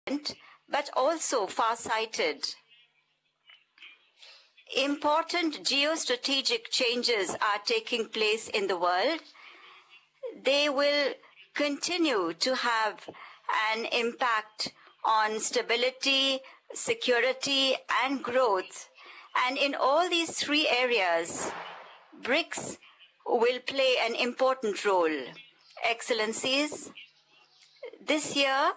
but also far-sighted. Important geostrategic changes are taking place in the world. They will continue to have an impact on stability, security, and growth. And in all these three areas, BRICS will play an important role. Excellencies, this year,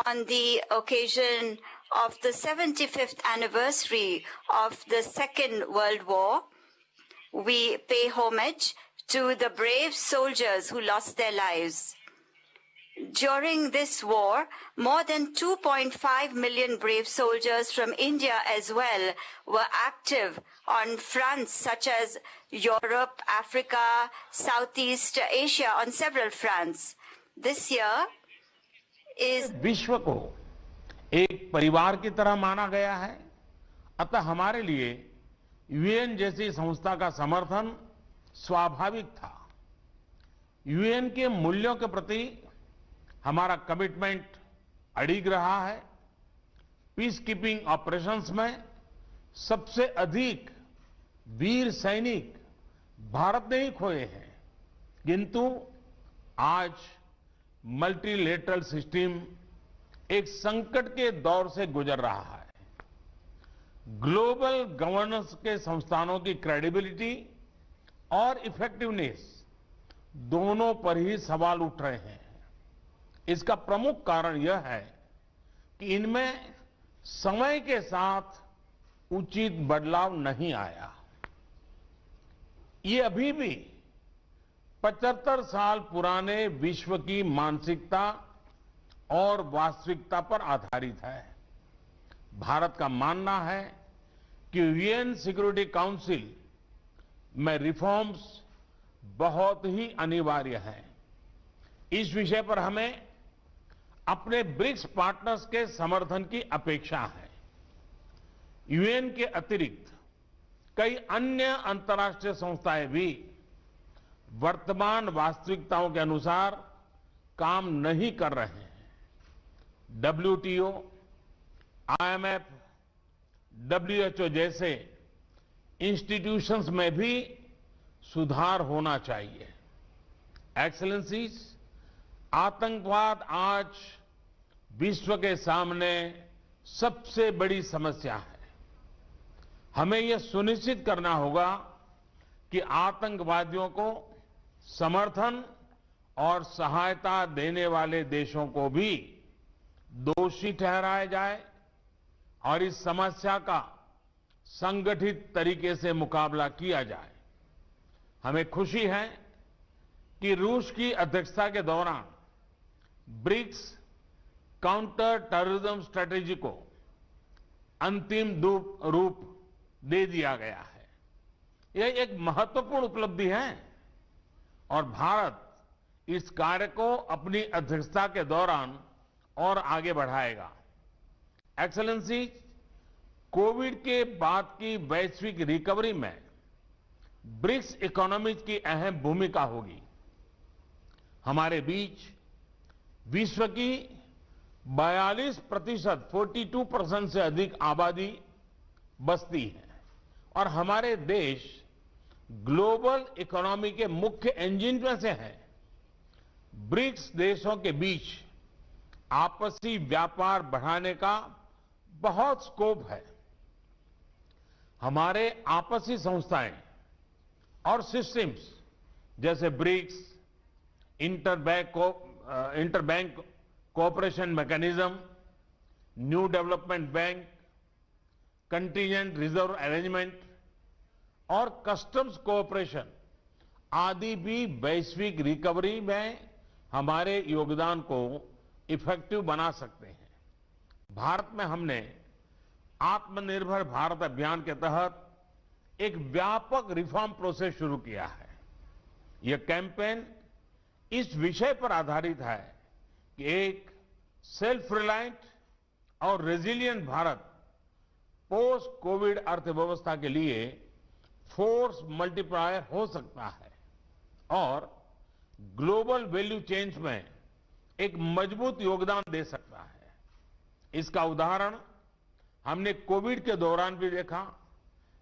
on the occasion of the 75th anniversary of the Second World War, we pay homage to the brave soldiers who lost their lives. During this war, more than 2.5 million brave soldiers from India as well were active on fronts such as Europe, Africa, Southeast Asia, on several fronts. This year is विश्व को एक परिवार की तरह माना गया है, अतः हमारे लिए यूएन जैसी संस्था का समर्थन स्वाभाविक था। यूएन के मूल्यों के प्रति हमारा कमिटमेंट अडिग रहा है। पीस कीपिंग ऑपरेशंस में सबसे अधिक वीर सैनिक भारत ने ही खोए हैं, किंतु आज मल्टीलेटरल सिस्टम एक संकट के दौर से गुजर रहा है। ग्लोबल गवर्नेंस के संस्थानों की क्रेडिबिलिटी और इफेक्टिवनेस दोनों पर ही सवाल उठ रहे हैं। इसका प्रमुख कारण यह है कि इनमें समय के साथ उचित बदलाव नहीं आया। ये अभी भी 75 साल पुराने विश्व की मानसिकता और वास्तविकता पर आधारित है। भारत का मानना है कि यूएन सिक्योरिटी काउंसिल में रिफॉर्म्स बहुत ही अनिवार्य हैं। इस विषय पर हमें अपने ब्रिक्स पार्टनर्स के समर्थन की अपेक्षा है। यूएन के अतिरिक्त कई अन्य अंतर्राष्ट्रीय संस्थाएं भी वर्तमान वास्तविकताओं के अनुसार काम नहीं कर रहे हैं। डब्ल्यूटीओ, आईएमएफ, डब्ल्यूएचओ जैसे इंस्टीट्यूशंस में भी सुधार होना चाहिए। एक्सेलेंसीज, आतंकवाद आज विश्व के सामने सबसे बड़ी समस्या है। हमें यह सुनिश्चित करना होगा कि आतंकवादियों को समर्थन और सहायता देने वाले देशों को भी दोषी ठहराया जाए और इस समस्या का संगठित तरीके से मुकाबला किया जाए। हमें खुशी है कि रूस की अध्यक्षता के दौरान ब्रिक्स काउंटर टेररिज्म स्ट्रेटेजी को अंतिम रूप दे दिया गया है। यह एक महत्वपूर्ण उपलब्धि है और भारत इस कार्य को अपनी अध्यक्षता के दौरान और आगे बढ़ाएगा। एक्सेलेंसी, कोविड के बाद की वैश्विक रिकवरी में ब्रिक्स इकोनॉमीज की अहम भूमिका होगी। हमारे बीच विश्व की 42%, 42% से अधिक आबादी बसती है और हमारे देश ग्लोबल इकोनॉमी के मुख्य इंजन में से है। ब्रिक्स देशों के बीच आपसी व्यापार बढ़ाने का बहुत स्कोप है। हमारे आपसी संस्थाएं और सिस्टम्स जैसे BRICS, interbank cooperation mechanism, New Development Bank, Contingent Reserve Arrangement और कस्टम्स कोऑपरेशन आदि भी वैश्विक रिकवरी में हमारे योगदान को इफेक्टिव बना सकते हैं। भारत में हमने आत्मनिर्भर भारत अभियान के तहत एक व्यापक रिफॉर्म प्रोसेस शुरू किया है। यह कैंपेन इस विषय पर आधारित है कि एक सेल्फ रिलायंट और रेजिलिएंट भारत पोस्ट कोविड अर्थव्यवस्था के लिए फोर्स मल्टीप्लायर हो सकता है और ग्लोबल वैल्यू चेन्स में एक मजबूत योगदान दे सकता है। इसका उदाहरण हमने कोविड के दौरान भी देखा,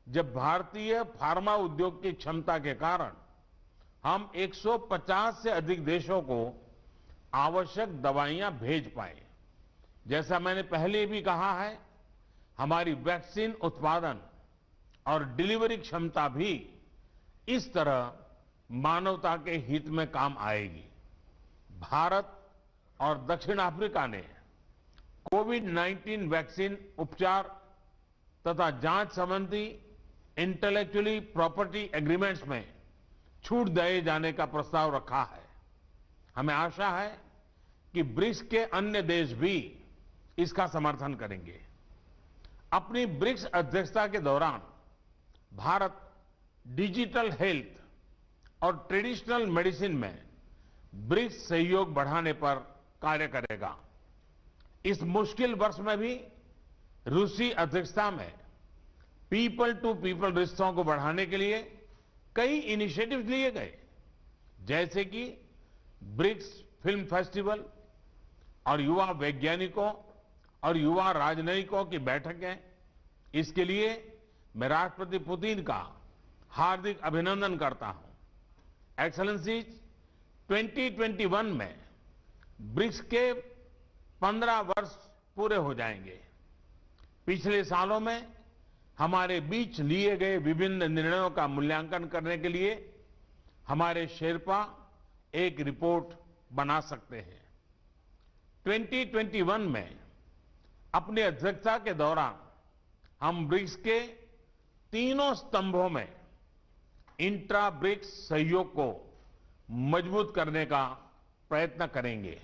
जब भारतीय फार्मा उद्योग की क्षमता के कारण हम 150 से अधिक देशों को आवश्यक दवाइयां भेज पाए। जैसा मैंने पहले भी कहा है, हमारी वैक्सीन उत्पादन और डिलीवरी क्षमता भी इस तरह मानवता के हित में काम आएगी। भारत और दक्षिण अफ्रीका ने कोविड-19 वैक्सीन उपचार तथा जांच संबंधी इंटेलेक्चुअली प्रॉपर्टी एग्रीमेंट्स में छूट दिए जाने का प्रस्ताव रखा है। हमें आशा है कि ब्रिक्स के अन्य देश भी इसका समर्थन करेंगे। अपनी ब्रिक्स अध्यक्षता के दौरान भारत डिजिटल हेल्थ और ट्रेडिशनल मेडिसिन में ब्रिक्स सहयोग बढ़ाने पर कार्य करेगा। इस मुश्किल वर्ष में भी रूसी अध्यक्षता में पीपल टू पीपल रिश्तों को बढ़ाने के लिए कई इनिशिएटिव्स लिए गए, जैसे कि ब्रिक्स फिल्म फेस्टिवल और युवा वैज्ञानिकों और युवा राजनयिकों की बैठकें। इसके लिए मैं राष्ट्रपति पुतिन का हार्दिक अभिनंदन करता हूं। एक्सेलेंसीज, 2021 में ब्रिक्स के 15 वर्ष पूरे हो जाएंगे। पिछले सालों में हमारे बीच लिए गए विभिन्न निर्णयों का मूल्यांकन करने के लिए हमारे शेरपा एक रिपोर्ट बना सकते हैं। 2021 में अपनी अध्यक्षता के दौरान हम ब्रिक्स के तीनों स्तंभों में इंट्रा ब्रिक्स सहयोग को मजबूत करने का प्रयत्न करेंगे।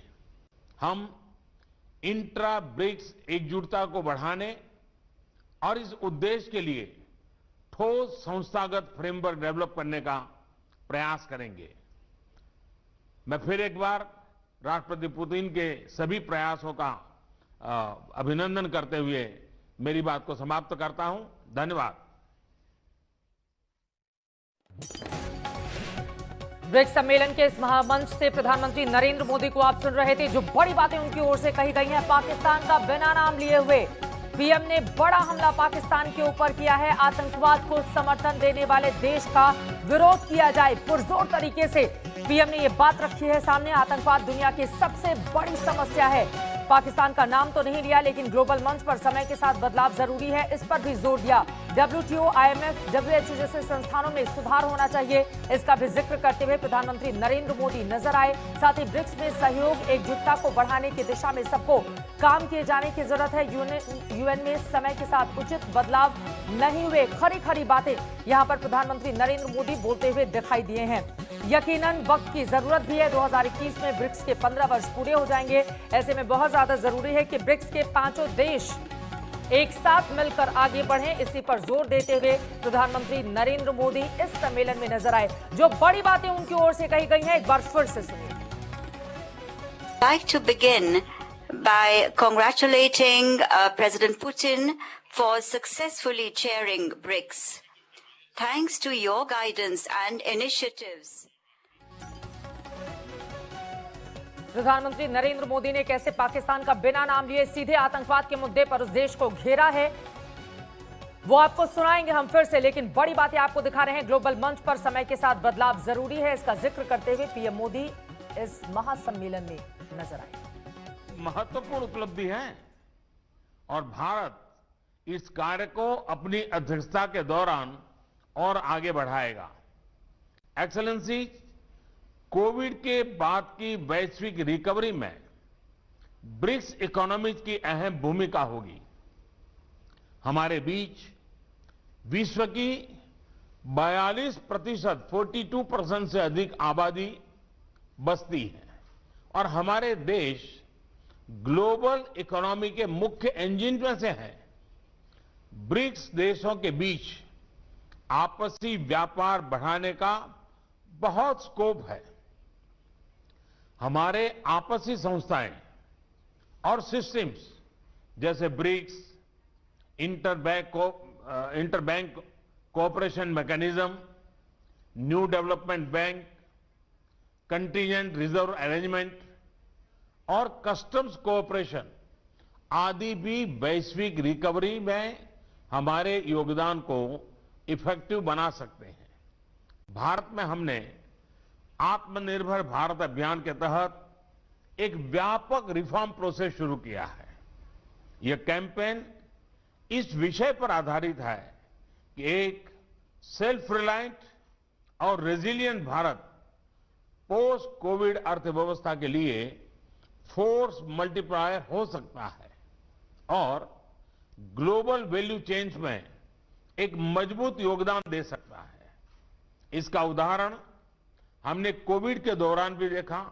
हम इंट्रा ब्रिक्स एकजुटता को बढ़ाने और इस उद्देश्य के लिए ठोस संस्थागत फ्रेमवर्क डेवलप करने का प्रयास करेंगे। मैं फिर एक बार राष्ट्रपति पुतिन के सभी प्रयासों का अभिनंदन करते हुए मेरी बात को समाप्त करता हूं। धन्यवाद। ब्रिक्स सम्मेलन के इस महामंच से प्रधानमंत्री नरेंद्र मोदी को आप सुन रहे थे। जो बड़ी बातें उनकी ओर से कही गई हैं, पाकिस्तान का बिना नाम लिए हुए पीएम ने बड़ा हमला पाकिस्तान के ऊपर किया है। आतंकवाद को समर्थन देने वाले देश का विरोध किया जाए, पुरजोर तरीके से पीएम ने ये बात रखी है सामने। आतंकवाद दुनिया की सबसे बड़ी समस्या है। पाकिस्तान का नाम तो नहीं लिया, लेकिन ग्लोबल मंच पर समय के साथ बदलाव जरूरी है, इस पर भी जोर दिया। WTO, IMF, WHO जैसे संस्थानों में सुधार होना चाहिए, इसका भी जिक्र करते हुए प्रधानमंत्री नरेंद्र मोदी नजर आए। साथ ही ब्रिक्स में सहयोग, एकजुटता को बढ़ाने की दिशा में सबको काम किए जाने की जरूरत है। यूएन में समय के साथ उचित बदलाव नहीं हुए, खरी खरी बातें यहां पर प्रधानमंत्री नरेंद्र मोदी बोलते हुए दिखाई दिए हैं। यकीनन वक्त की जरूरत भी है। 2021 में ब्रिक्स के 15 वर्ष पूरे हो जाएंगे। ऐसे में बहुत ज्यादा जरूरी है कि ब्रिक्स के पांचों देश एक साथ मिलकर आगे बढ़ें। इसी पर जोर देते हुए प्रधानमंत्री नरेंद्र मोदी इस सम्मेलन में नजर आए। जो बड़ी बातें उनकी ओर से कही गई हैं, एक बार फिर से सुनिए। I'd like to begin by congratulating President Putin for successfully chairing BRICS. Thanks to your guidance and initiatives. प्रधानमंत्री नरेंद्र मोदी ने कैसे पाकिस्तान का बिना नाम लिए सीधे आतंकवाद के मुद्दे पर उस देश को घेरा है, वो आपको सुनाएंगे हम फिर से। लेकिन बड़ी बातें आपको दिखा रहे हैं। ग्लोबल मंच पर समय के साथ बदलाव जरूरी है, इसका जिक्र करते हुए पीएम मोदी इस महासम्मेलन में नजर आए। महत्वपूर्ण उपलब्धि है और भारत इस कार्य को अपनी अध्यक्षता के दौरान और आगे बढ़ाएगा। एक्सेलेंसी, कोविड के बाद की वैश्विक रिकवरी में ब्रिक्स इकोनॉमीज की अहम भूमिका होगी। हमारे बीच विश्व की 42%, 42% से अधिक आबादी बसती है और हमारे देश ग्लोबल इकोनॉमी के मुख्य इंजन में से हैं। ब्रिक्स देशों के बीच आपसी व्यापार बढ़ाने का बहुत स्कोप है। हमारे आपसी संस्थाएं और सिस्टम्स जैसे BRICS, interbank cooperation mechanism, New Development Bank, Contingent Reserve Arrangement और कस्टम्स कोऑपरेशन आदि भी वैश्विक रिकवरी में हमारे योगदान को इफेक्टिव बना सकते हैं। भारत में हमने आत्मनिर्भर भारत अभियान के तहत एक व्यापक रिफॉर्म प्रोसेस शुरू किया है। यह कैंपेन इस विषय पर आधारित है कि एक सेल्फ रिलायंट और रेजिलिएंट भारत पोस्ट कोविड अर्थव्यवस्था के लिए फोर्स मल्टीप्लायर हो सकता है और ग्लोबल वैल्यू चेन्स में एक मजबूत योगदान दे सकता है। इसका उदाहरण हमने कोविड के दौरान भी देखा,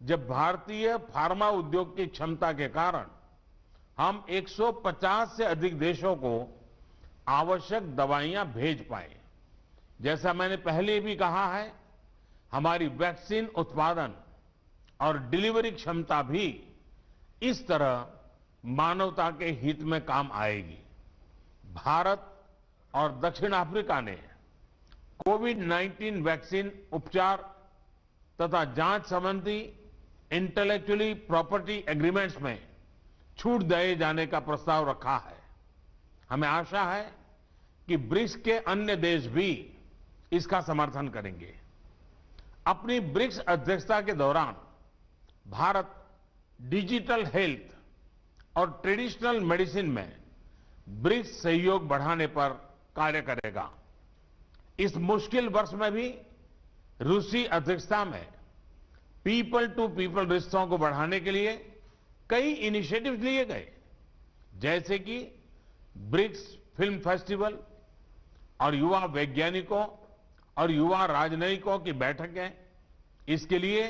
जब भारतीय फार्मा उद्योग की क्षमता के कारण हम 150 से अधिक देशों को आवश्यक दवाइयां भेज पाए। जैसा मैंने पहले भी कहा है, हमारी वैक्सीन उत्पादन और डिलीवरी क्षमता भी इस तरह मानवता के हित में काम आएगी। भारत और दक्षिण अफ्रीका ने कोविड-19 वैक्सीन उपचार तथा जांच संबंधी इंटेलेक्चुअली प्रॉपर्टी एग्रीमेंट्स में छूट दिए जाने का प्रस्ताव रखा है। हमें आशा है कि ब्रिक्स के अन्य देश भी इसका समर्थन करेंगे। अपनी ब्रिक्स अध्यक्षता के दौरान भारत डिजिटल हेल्थ और ट्रेडिशनल मेडिसिन में ब्रिक्स सहयोग बढ़ाने पर कार्य करेगा। इस मुश्किल वर्ष में भी रूसी अध्यक्षता में पीपल टू पीपल रिश्तों को बढ़ाने के लिए कई इनिशिएटिव्स लिए गए, जैसे कि ब्रिक्स फिल्म फेस्टिवल और युवा वैज्ञानिकों और युवा राजनयिकों की बैठकें। इसके लिए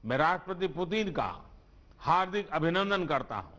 मैं राष्ट्रपति पुतिन का हार्दिक अभिनंदन करता हूं।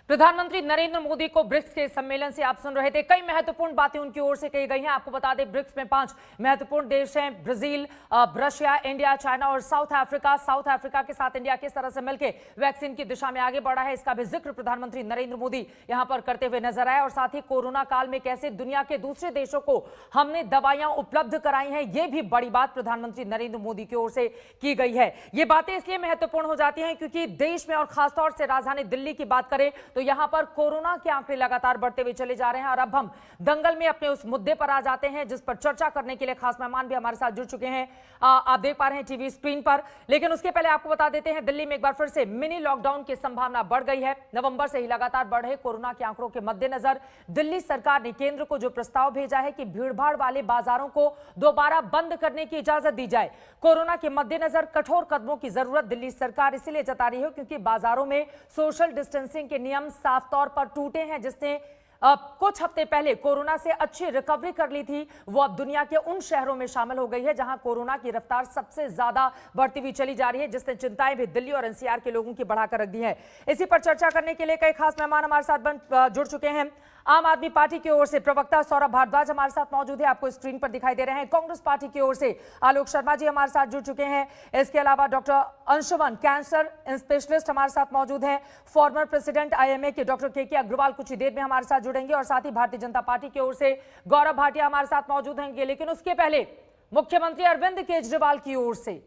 प्रधानमंत्री नरेंद्र मोदी को ब्रिक्स के सम्मेलन से आप सुन रहे थे। कई महत्वपूर्ण बातें उनकी ओर से कही गई हैं। आपको बता दें, ब्रिक्स में 5 महत्वपूर्ण देश हैं, ब्राजील, रशिया, इंडिया, चाइना और साउथ अफ्रीका। साउथ अफ्रीका के साथ इंडिया किस तरह से मिलकर वैक्सीन की दिशा में आगे बढ़ा है, इसका भी जिक्र प्रधानमंत्री नरेंद्र मोदी यहां पर करते हुए नजर आए। और साथ ही कोरोना काल में कैसे दुनिया के दूसरे देशों को हमने दवाइयां उपलब्ध कराई हैं, यह भी बड़ी बात प्रधानमंत्री नरेंद्र मोदी की ओर से की गई है। ये बातें इसलिए महत्वपूर्ण हो जाती हैं क्योंकि देश में और खासतौर से राजधानी दिल्ली की बात करें तो यहां पर कोरोना के आंकड़े लगातार बढ़ते हुए चले जा रहे हैं। और अब हम दंगल में अपने उस मुद्दे पर आ जाते हैं जिस पर चर्चा करने के लिए खास मेहमान भी हमारे साथ जुड़ चुके हैं, आप देख पा रहे हैं टीवी स्क्रीन पर। लेकिन उसके पहले आपको बता देते हैं, दिल्ली में एक बार फिर से मिनी लॉकडाउन की संभावना बढ़ गई है। नवंबर से ही लगातार बढ़ रहे कोरोना के आंकड़ों के मद्देनजर दिल्ली सरकार ने केंद्र को जो प्रस्ताव भेजा है कि भीड़भाड़ वाले बाजारों को दोबारा बंद करने की इजाजत दी जाए। कोरोना के मद्देनजर कठोर कदमों की जरूरत दिल्ली सरकार इसीलिए जता रही है क्योंकि बाजारों में सोशल डिस्टेंसिंग के नियम साफ तौर पर टूटे हैं। जिसने कुछ हफ्ते पहले कोरोना से अच्छी रिकवरी कर ली थी, वो अब दुनिया के उन शहरों में शामिल हो गई है जहां कोरोना की रफ्तार सबसे ज्यादा बढ़ती हुई चली जा रही है, जिसने चिंताएं भी दिल्ली और एनसीआर के लोगों की बढ़ाकर रख दी है। इसी पर चर्चा करने के लिए कई खास मेहमान हमारे साथ जुड़ चुके हैं। आम आदमी पार्टी की ओर से प्रवक्ता सौरभ भारद्वाज हमारे साथ मौजूद है, आपको स्क्रीन पर दिखाई दे रहे हैं। कांग्रेस पार्टी की ओर से आलोक शर्मा जी हमारे साथ जुड़ चुके हैं। इसके अलावा डॉक्टर अंशुमन, कैंसर स्पेशलिस्ट हमारे साथ मौजूद हैं। फॉर्मर प्रेसिडेंट आईएमए के डॉक्टर के अग्रवाल कुछ ही देर में हमारे साथ जुड़ेंगे। और साथ ही भारतीय जनता पार्टी की ओर से गौरव भाटिया हमारे साथ मौजूद हैं। लेकिन उसके पहले मुख्यमंत्री अरविंद केजरीवाल की ओर से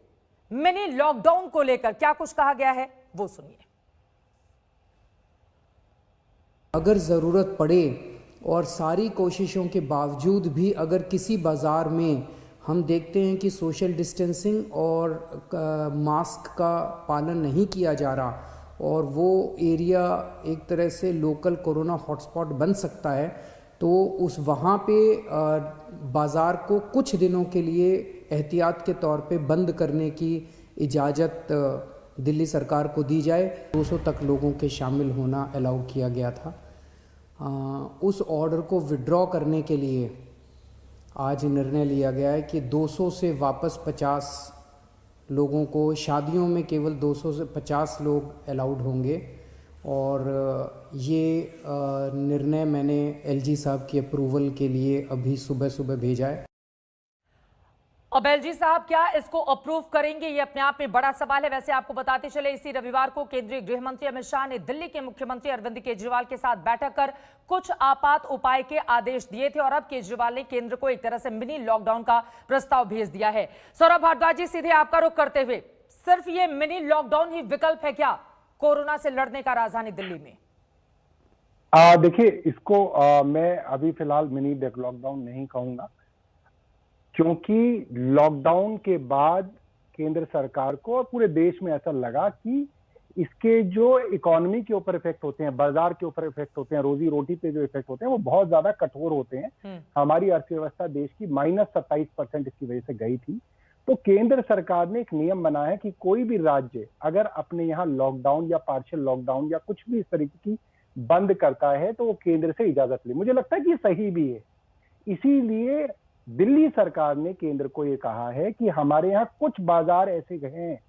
मिनी लॉकडाउन को लेकर क्या कुछ कहा गया है, वो सुनिए। अगर ज़रूरत पड़े और सारी कोशिशों के बावजूद भी अगर किसी बाज़ार में हम देखते हैं कि सोशल डिस्टेंसिंग और मास्क का पालन नहीं किया जा रहा और वो एरिया एक तरह से लोकल कोरोना हॉटस्पॉट बन सकता है, तो उस वहाँ पे बाज़ार को कुछ दिनों के लिए एहतियात के तौर पे बंद करने की इजाज़त दिल्ली सरकार को दी जाए। 200 तक लोगों के शामिल होना अलाउ किया गया था। उस ऑर्डर को विड्रॉ करने के लिए आज निर्णय लिया गया है कि 200 से वापस 50 लोगों को, शादियों में केवल 200 से 50 लोग अलाउड होंगे। और ये निर्णय मैंने एलजी साहब की अप्रूवल के लिए अभी सुबह सुबह भेजा है। अब एलजी साहब क्या इसको अप्रूव करेंगे, ये अपने आप में बड़ा सवाल है। वैसे आपको बताते चले, इसी रविवार को केंद्रीय गृह मंत्री अमित शाह ने दिल्ली के मुख्यमंत्री अरविंद केजरीवाल के साथ बैठक कर कुछ आपात उपाय के आदेश दिए थे और अब केजरीवाल ने केंद्र को एक तरह से मिनी लॉकडाउन का प्रस्ताव भेज दिया है। सौरभ भारद्वाज जी, सीधे आपका रुख करते हुए, सिर्फ ये मिनी लॉकडाउन ही विकल्प है क्या कोरोना से लड़ने का राजधानी दिल्ली में? देखिए, इसको मैं अभी फिलहाल मिनी लॉकडाउन नहीं कहूंगा, क्योंकि लॉकडाउन के बाद केंद्र सरकार को और पूरे देश में ऐसा लगा कि इसके जो इकोनॉमी के ऊपर इफेक्ट होते हैं, बाजार के ऊपर इफेक्ट होते हैं, रोजी रोटी पे जो इफेक्ट होते हैं, वो बहुत ज्यादा कठोर होते हैं। हमारी अर्थव्यवस्था देश की -27% इसकी वजह से गई थी। तो केंद्र सरकार ने एक नियम बनाया है कि कोई भी राज्य अगर अपने यहाँ लॉकडाउन या पार्शियल लॉकडाउन या कुछ भी इस तरीके की बंद करता है तो वो केंद्र से इजाजत ले। मुझे लगता है कि सही भी है। इसीलिए दिल्ली सरकार ने केंद्र को ये कहा है कि हमारे यहाँ कुछ बाजार ऐसे हैं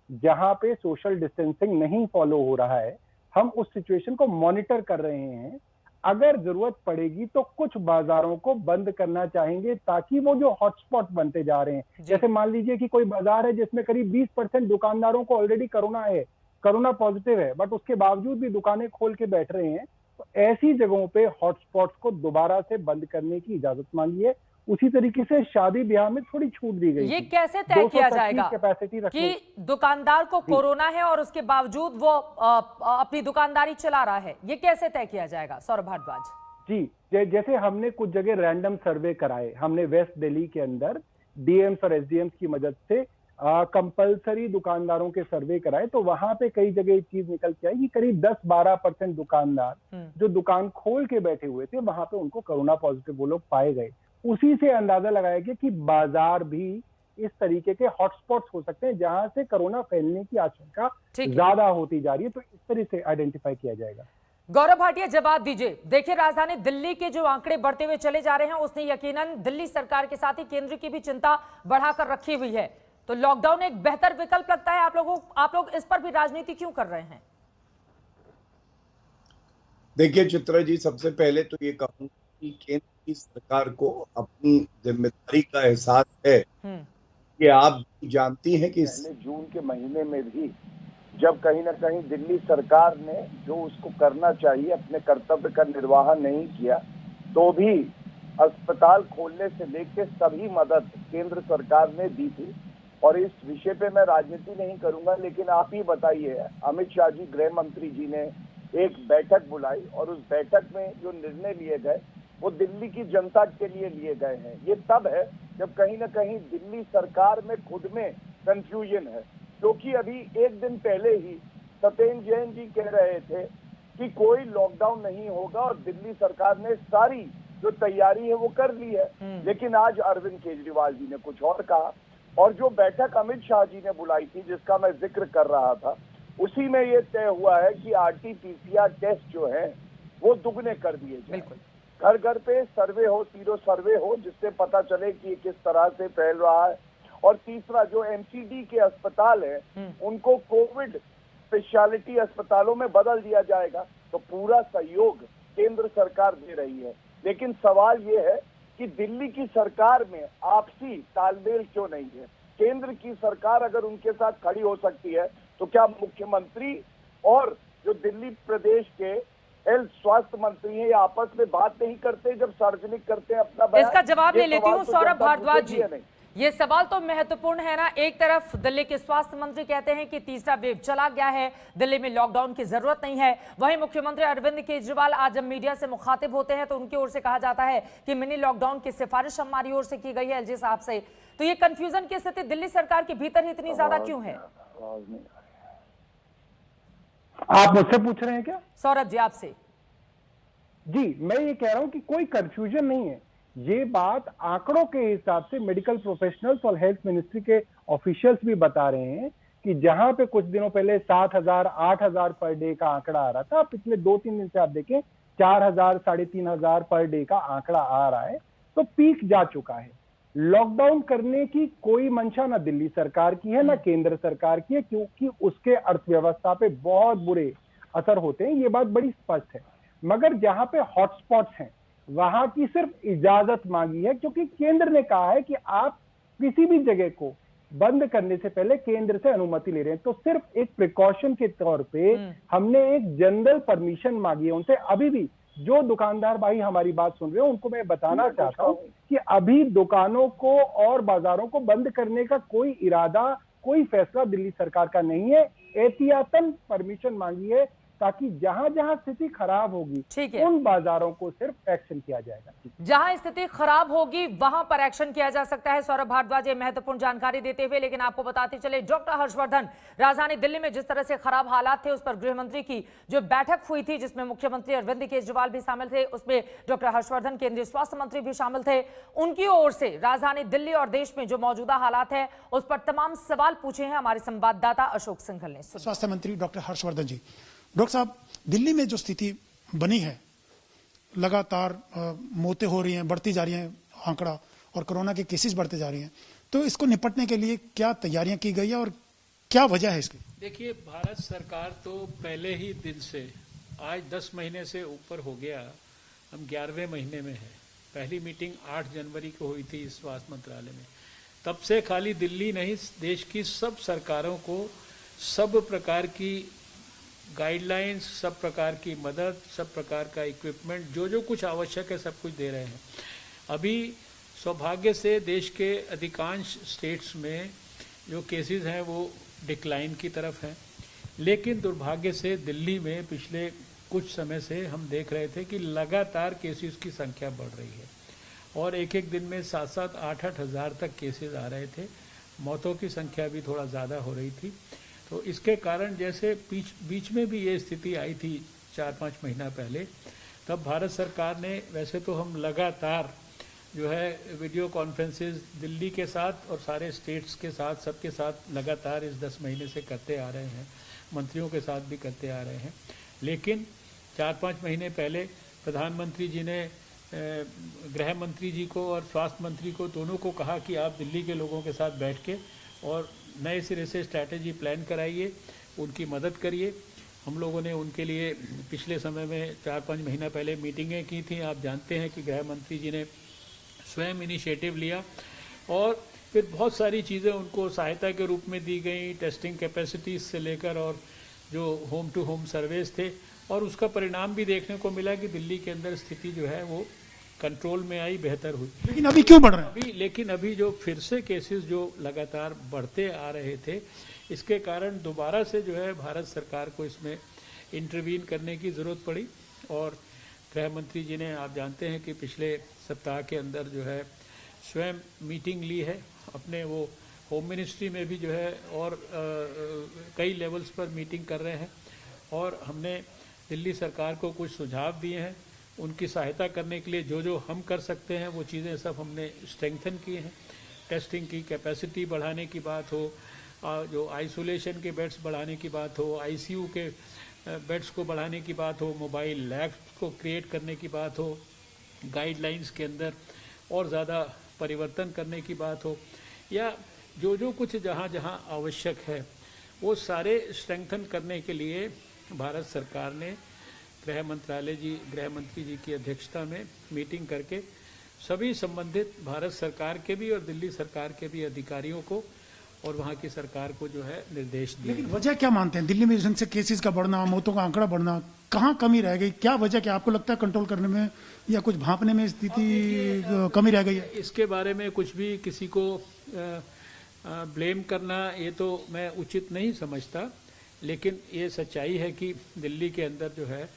जहां पे सोशल डिस्टेंसिंग नहीं फॉलो हो रहा है, हम उस सिचुएशन को मॉनिटर कर रहे हैं। अगर जरूरत पड़ेगी तो कुछ बाजारों को बंद करना चाहेंगे, ताकि वो जो हॉटस्पॉट बनते जा रहे हैं, जैसे मान लीजिए कि कोई बाजार है जिसमें करीब 20% दुकानदारों को ऑलरेडी कोरोना पॉजिटिव है, बट उसके बावजूद भी दुकानें खोल के बैठ रहे हैं, तो ऐसी जगहों पे हॉटस्पॉट्स को दोबारा से बंद करने की इजाजत मांगी है। उसी तरीके से शादी ब्याह में थोड़ी छूट दी गई। ये कैसे तय किया जाएगा कैपेसिटी कि दुकानदार को कोरोना है और उसके बावजूद वो अपनी दुकानदारी चला रहा है? ये कैसे तय किया जाएगा सौरभ भारद्वाज जी? जैसे हमने कुछ जगह रैंडम सर्वे कराए, हमने वेस्ट दिल्ली के अंदर डीएम्स और एसडीएम्स की मदद से कंपलसरी दुकानदारों के सर्वे कराए, तो वहां पे कई जगह एक चीज निकल के आई कि करीब 10-12% दुकानदार जो दुकान खोल के बैठे हुए थे, वहां पे उनको कोरोना पॉजिटिव वो लोग पाए गए। उसी से अंदाजा लगाया गया कि बाजार भी इस तरीके के हॉटस्पॉट्स हो सकते हैं जहां से कोरोना फैलने की आशंका ज्यादा होती जा रही है, तो इस तरह से आइडेंटिफाई किया जाएगा। गौरव भाटिया, जवाब दीजिए। देखिए, राजधानी दिल्ली के जो आंकड़े बढ़ते हुए चले जा रहे हैं, उसने यकीनन दिल्ली सरकार के साथ ही केंद्र की भी चिंता बढ़ाकर रखी हुई है। तो लॉकडाउन एक बेहतर विकल्प लगता है आप लोगों? आप लोग इस पर भी राजनीति क्यों कर रहे हैं? देखिए चित्रा जी, सबसे पहले तो ये कहूँ कि केंद्र की सरकार को अपनी जिम्मेदारी का एहसास है कि आप जानती हैं कि पहले जून के महीने में भी जब कहीं ना कहीं दिल्ली सरकार ने जो उसको करना चाहिए अपने कर्तव्य का निर्वाह नहीं किया, तो भी अस्पताल खोलने से लेकर सभी मदद केंद्र सरकार ने दी थी। और इस विषय पे मैं राजनीति नहीं करूंगा, लेकिन आप ही बताइए, अमित शाह जी गृह मंत्री जी ने एक बैठक बुलाई और उस बैठक में जो निर्णय लिए गए वो दिल्ली की जनता के लिए लिए गए हैं। ये तब है जब कहीं ना कहीं दिल्ली सरकार में खुद में कंफ्यूजन है, क्योंकि अभी एक दिन पहले ही सत्येंद्र जैन जी कह रहे थे कि कोई लॉकडाउन नहीं होगा और दिल्ली सरकार ने सारी जो तैयारी है वो कर ली है। लेकिन आज अरविंद केजरीवाल जी ने कुछ और कहा, और जो बैठक अमित शाह जी ने बुलाई थी जिसका मैं जिक्र कर रहा था, उसी में ये तय हुआ है कि RT-PCR टेस्ट जो है वो दुगने कर दिए जाए। घर घर पे सर्वे हो, सीरो सर्वे हो, जिससे पता चले कि किस तरह से फैल रहा है। और तीसरा, जो MCD के अस्पताल है उनको कोविड स्पेशलिटी अस्पतालों में बदल दिया जाएगा। तो पूरा सहयोग केंद्र सरकार दे रही है, लेकिन सवाल ये है कि दिल्ली की सरकार में आपसी तालमेल क्यों नहीं है? केंद्र की सरकार अगर उनके साथ खड़ी हो सकती है तो क्या मुख्यमंत्री और जो दिल्ली प्रदेश के हेल्थ स्वास्थ्य मंत्री हैं, ये आपस में बात नहीं करते जब सार्वजनिक करते हैं अपना बयान? इसका जवाब ले लेती हूँ सौरभ भारद्वाज जी। ये सवाल तो महत्वपूर्ण है ना। एक तरफ दिल्ली के स्वास्थ्य मंत्री कहते हैं कि तीसरा वेव चला गया है, दिल्ली में लॉकडाउन की जरूरत नहीं है। वहीं मुख्यमंत्री अरविंद केजरीवाल आज जब मीडिया से मुखातिब होते हैं तो उनकी ओर से कहा जाता है कि मिनी लॉकडाउन की सिफारिश हमारी ओर से की गई है एलजी साहब से। तो ये कंफ्यूजन की स्थिति दिल्ली सरकार के भीतर ही इतनी ज्यादा क्यों है? आप मुझसे पूछ रहे हैं क्या? सौरभ जी आपसे। जी, मैं ये कह रहा हूं कि कोई कंफ्यूजन नहीं है। ये बात आंकड़ों के हिसाब से मेडिकल प्रोफेशनल्स और हेल्थ मिनिस्ट्री के ऑफिशियल्स भी बता रहे हैं कि जहां पे कुछ दिनों पहले 7,000 8,000 पर डे का आंकड़ा आ रहा था, पिछले 2-3 दिन से आप देखें 4,000 3,500 पर डे का आंकड़ा आ रहा है। तो पीक जा चुका है। लॉकडाउन करने की कोई मंशा ना दिल्ली सरकार की है ना केंद्र सरकार की है, क्योंकि उसके अर्थव्यवस्था पे बहुत बुरे असर होते हैं, ये बात बड़ी स्पष्ट है। मगर जहां पे हॉटस्पॉट्स हैं वहां की सिर्फ इजाजत मांगी है, क्योंकि केंद्र ने कहा है कि आप किसी भी जगह को बंद करने से पहले केंद्र से अनुमति ले रहे हैं। तो सिर्फ एक प्रिकॉशन के तौर पे हमने एक जनरल परमिशन मांगी है उनसे। अभी भी जो दुकानदार भाई हमारी बात सुन रहे हो उनको मैं बताना चाहता हूं कि अभी दुकानों को और बाजारों को बंद करने का कोई इरादा कोई फैसला दिल्ली सरकार का नहीं है। एहतियातन परमिशन मांगी है ताकि जहां जहां स्थिति खराब होगी उन बाजारों को सिर्फ एक्शन किया जाएगा। जहां स्थिति खराब होगी वहां पर एक्शन किया जा सकता है। सौरभ भारद्वाज महत्वपूर्ण जानकारी देते हुए, लेकिन आपको बताते चले डॉक्टर हर्षवर्धन, राजधानी दिल्ली में जिस तरह से खराब हालात थे उस पर गृह मंत्री की जो बैठक हुई थी जिसमें मुख्यमंत्री अरविंद केजरीवाल भी शामिल थे, उसमें डॉक्टर हर्षवर्धन केंद्रीय स्वास्थ्य मंत्री भी शामिल थे। उनकी ओर से राजधानी दिल्ली और देश में जो मौजूदा हालात है उस पर तमाम सवाल पूछे हैं हमारे संवाददाता अशोक सिंघल ने। स्वास्थ्य मंत्री डॉक्टर हर्षवर्धन जी, डॉक्टर साहब, दिल्ली में जो स्थिति बनी है, लगातार मौतें हो रही हैं, बढ़ती जा रही हैं आंकड़ा, और कोरोना के केसेस बढ़ते जा रहे हैं, तो इसको निपटने के लिए क्या तैयारियां की गई है और क्या वजह है इसकी? देखिए, भारत सरकार तो पहले ही दिन से, आज 10 महीने से ऊपर हो गया, हम 11वें महीने में है। पहली मीटिंग 8 जनवरी को हुई थी स्वास्थ्य मंत्रालय में। तब से खाली दिल्ली नहीं, देश की सब सरकारों को सब प्रकार की गाइडलाइंस, सब प्रकार की मदद, सब प्रकार का इक्विपमेंट, जो जो कुछ आवश्यक है सब कुछ दे रहे हैं। अभी सौभाग्य से देश के अधिकांश स्टेट्स में जो केसेस हैं वो डिक्लाइन की तरफ हैं, लेकिन दुर्भाग्य से दिल्ली में पिछले कुछ समय से हम देख रहे थे कि लगातार केसेस की संख्या बढ़ रही है और एक एक दिन में 7-7, 8-8 हज़ार तक केसेस आ रहे थे। मौतों की संख्या भी थोड़ा ज़्यादा हो रही थी। तो इसके कारण जैसे बीच में भी ये स्थिति आई थी 4-5 महीना पहले, तब भारत सरकार ने, वैसे तो हम लगातार जो है वीडियो कॉन्फ्रेंसेस दिल्ली के साथ और सारे स्टेट्स के साथ, सबके साथ लगातार इस 10 महीने से करते आ रहे हैं, मंत्रियों के साथ भी करते आ रहे हैं। लेकिन 4-5 महीने पहले प्रधानमंत्री जी ने गृह मंत्री जी को और स्वास्थ्य मंत्री को, दोनों को कहा कि आप दिल्ली के लोगों के साथ बैठ के और नए सिरे से स्ट्रैटेजी प्लान कराइए, उनकी मदद करिए। हम लोगों ने उनके लिए पिछले समय में 4-5 महीना पहले मीटिंगें की थी। आप जानते हैं कि गृह मंत्री जी ने स्वयं इनिशिएटिव लिया और फिर बहुत सारी चीज़ें उनको सहायता के रूप में दी गई, टेस्टिंग कैपेसिटीज से लेकर और जो होम टू होम सर्वेस थे, और उसका परिणाम भी देखने को मिला कि दिल्ली के अंदर स्थिति जो है वो कंट्रोल में आई, बेहतर हुई। लेकिन अभी क्यों बढ़ रहे हैं? लेकिन अभी जो फिर से केसेस जो लगातार बढ़ते आ रहे थे, इसके कारण दोबारा से जो है भारत सरकार को इसमें इंटरवीन करने की ज़रूरत पड़ी। और गृह मंत्री जी ने, आप जानते हैं कि पिछले सप्ताह के अंदर जो है स्वयं मीटिंग ली है अपने, वो होम मिनिस्ट्री में भी जो है और कई लेवल्स पर मीटिंग कर रहे हैं, और हमने दिल्ली सरकार को कुछ सुझाव दिए हैं उनकी सहायता करने के लिए। जो जो हम कर सकते हैं वो चीज़ें सब हमने स्ट्रेंथन की हैं। टेस्टिंग की कैपेसिटी बढ़ाने की बात हो, जो आइसोलेशन के बेड्स बढ़ाने की बात हो, आईसीयू के बेड्स को बढ़ाने की बात हो, मोबाइल लैब्स को क्रिएट करने की बात हो, गाइडलाइंस के अंदर और ज़्यादा परिवर्तन करने की बात हो, या जो जो कुछ जहाँ जहाँ आवश्यक है वो सारे स्ट्रेंथन करने के लिए भारत सरकार ने गृह मंत्री जी की अध्यक्षता में मीटिंग करके सभी संबंधित भारत सरकार के भी और दिल्ली सरकार के भी अधिकारियों को और वहाँ की सरकार को जो है निर्देश दिए। लेकिन वजह क्या मानते हैं? दिल्ली में ढंग से केसेस का बढ़ना, मौतों का आंकड़ा बढ़ना, कहाँ कमी रह गई? क्या वजह, क्या आपको लगता है कंट्रोल करने में या कुछ भांपने में स्थिति कमी रह गई है? इसके बारे में कुछ भी किसी को ब्लेम करना ये तो मैं उचित नहीं समझता, लेकिन ये सच्चाई है कि दिल्ली के अंदर जो है,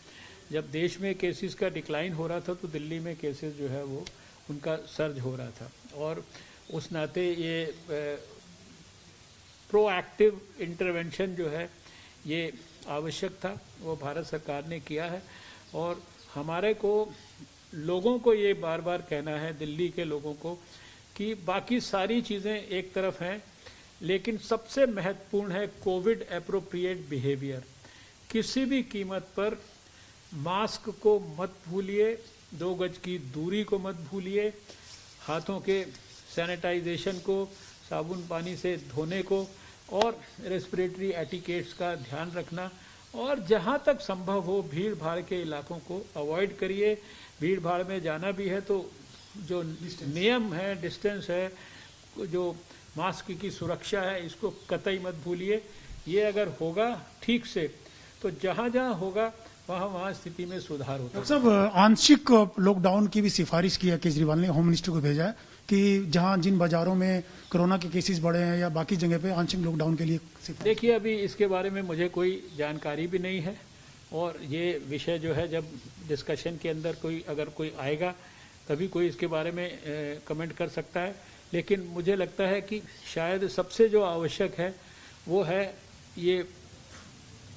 जब देश में केसेस का डिक्लाइन हो रहा था तो दिल्ली में केसेस जो है वो उनका सर्ज हो रहा था, और उस नाते ये प्रोएक्टिव इंटरवेंशन जो है ये आवश्यक था, वो भारत सरकार ने किया है। और हमारे को लोगों को ये बार बार कहना है, दिल्ली के लोगों को, कि बाकी सारी चीज़ें एक तरफ हैं, लेकिन सबसे महत्वपूर्ण है कोविड एप्रोप्रिएट बिहेवियर। किसी भी कीमत पर मास्क को मत भूलिए, 2 गज की दूरी को मत भूलिए, हाथों के सैनिटाइजेशन को, साबुन पानी से धोने को, और रेस्पिरेटरी एटिकेट्स का ध्यान रखना, और जहां तक संभव हो भीड़ भाड़ के इलाकों को अवॉइड करिए। भीड़ भाड़ में जाना भी है तो जो नियम है, डिस्टेंस है, जो मास्क की सुरक्षा है, इसको कतई मत भूलिए। ये अगर होगा ठीक से तो जहां जहां होगा वहां स्थिति में सुधार होगा। सब आंशिक लॉकडाउन की भी सिफारिश की है केजरीवाल ने, होम मिनिस्टर को भेजा है। कि जहां जिन बाजारों में कोरोना के केसेस बढ़े हैं या बाकी जगह पे आंशिक लॉकडाउन के लिए? देखिए, अभी इसके बारे में मुझे कोई जानकारी भी नहीं है और ये विषय जो है जब डिस्कशन के अंदर अगर कोई आएगा तभी कोई इसके बारे में कमेंट कर सकता है। लेकिन मुझे लगता है कि शायद सबसे जो आवश्यक है वो है ये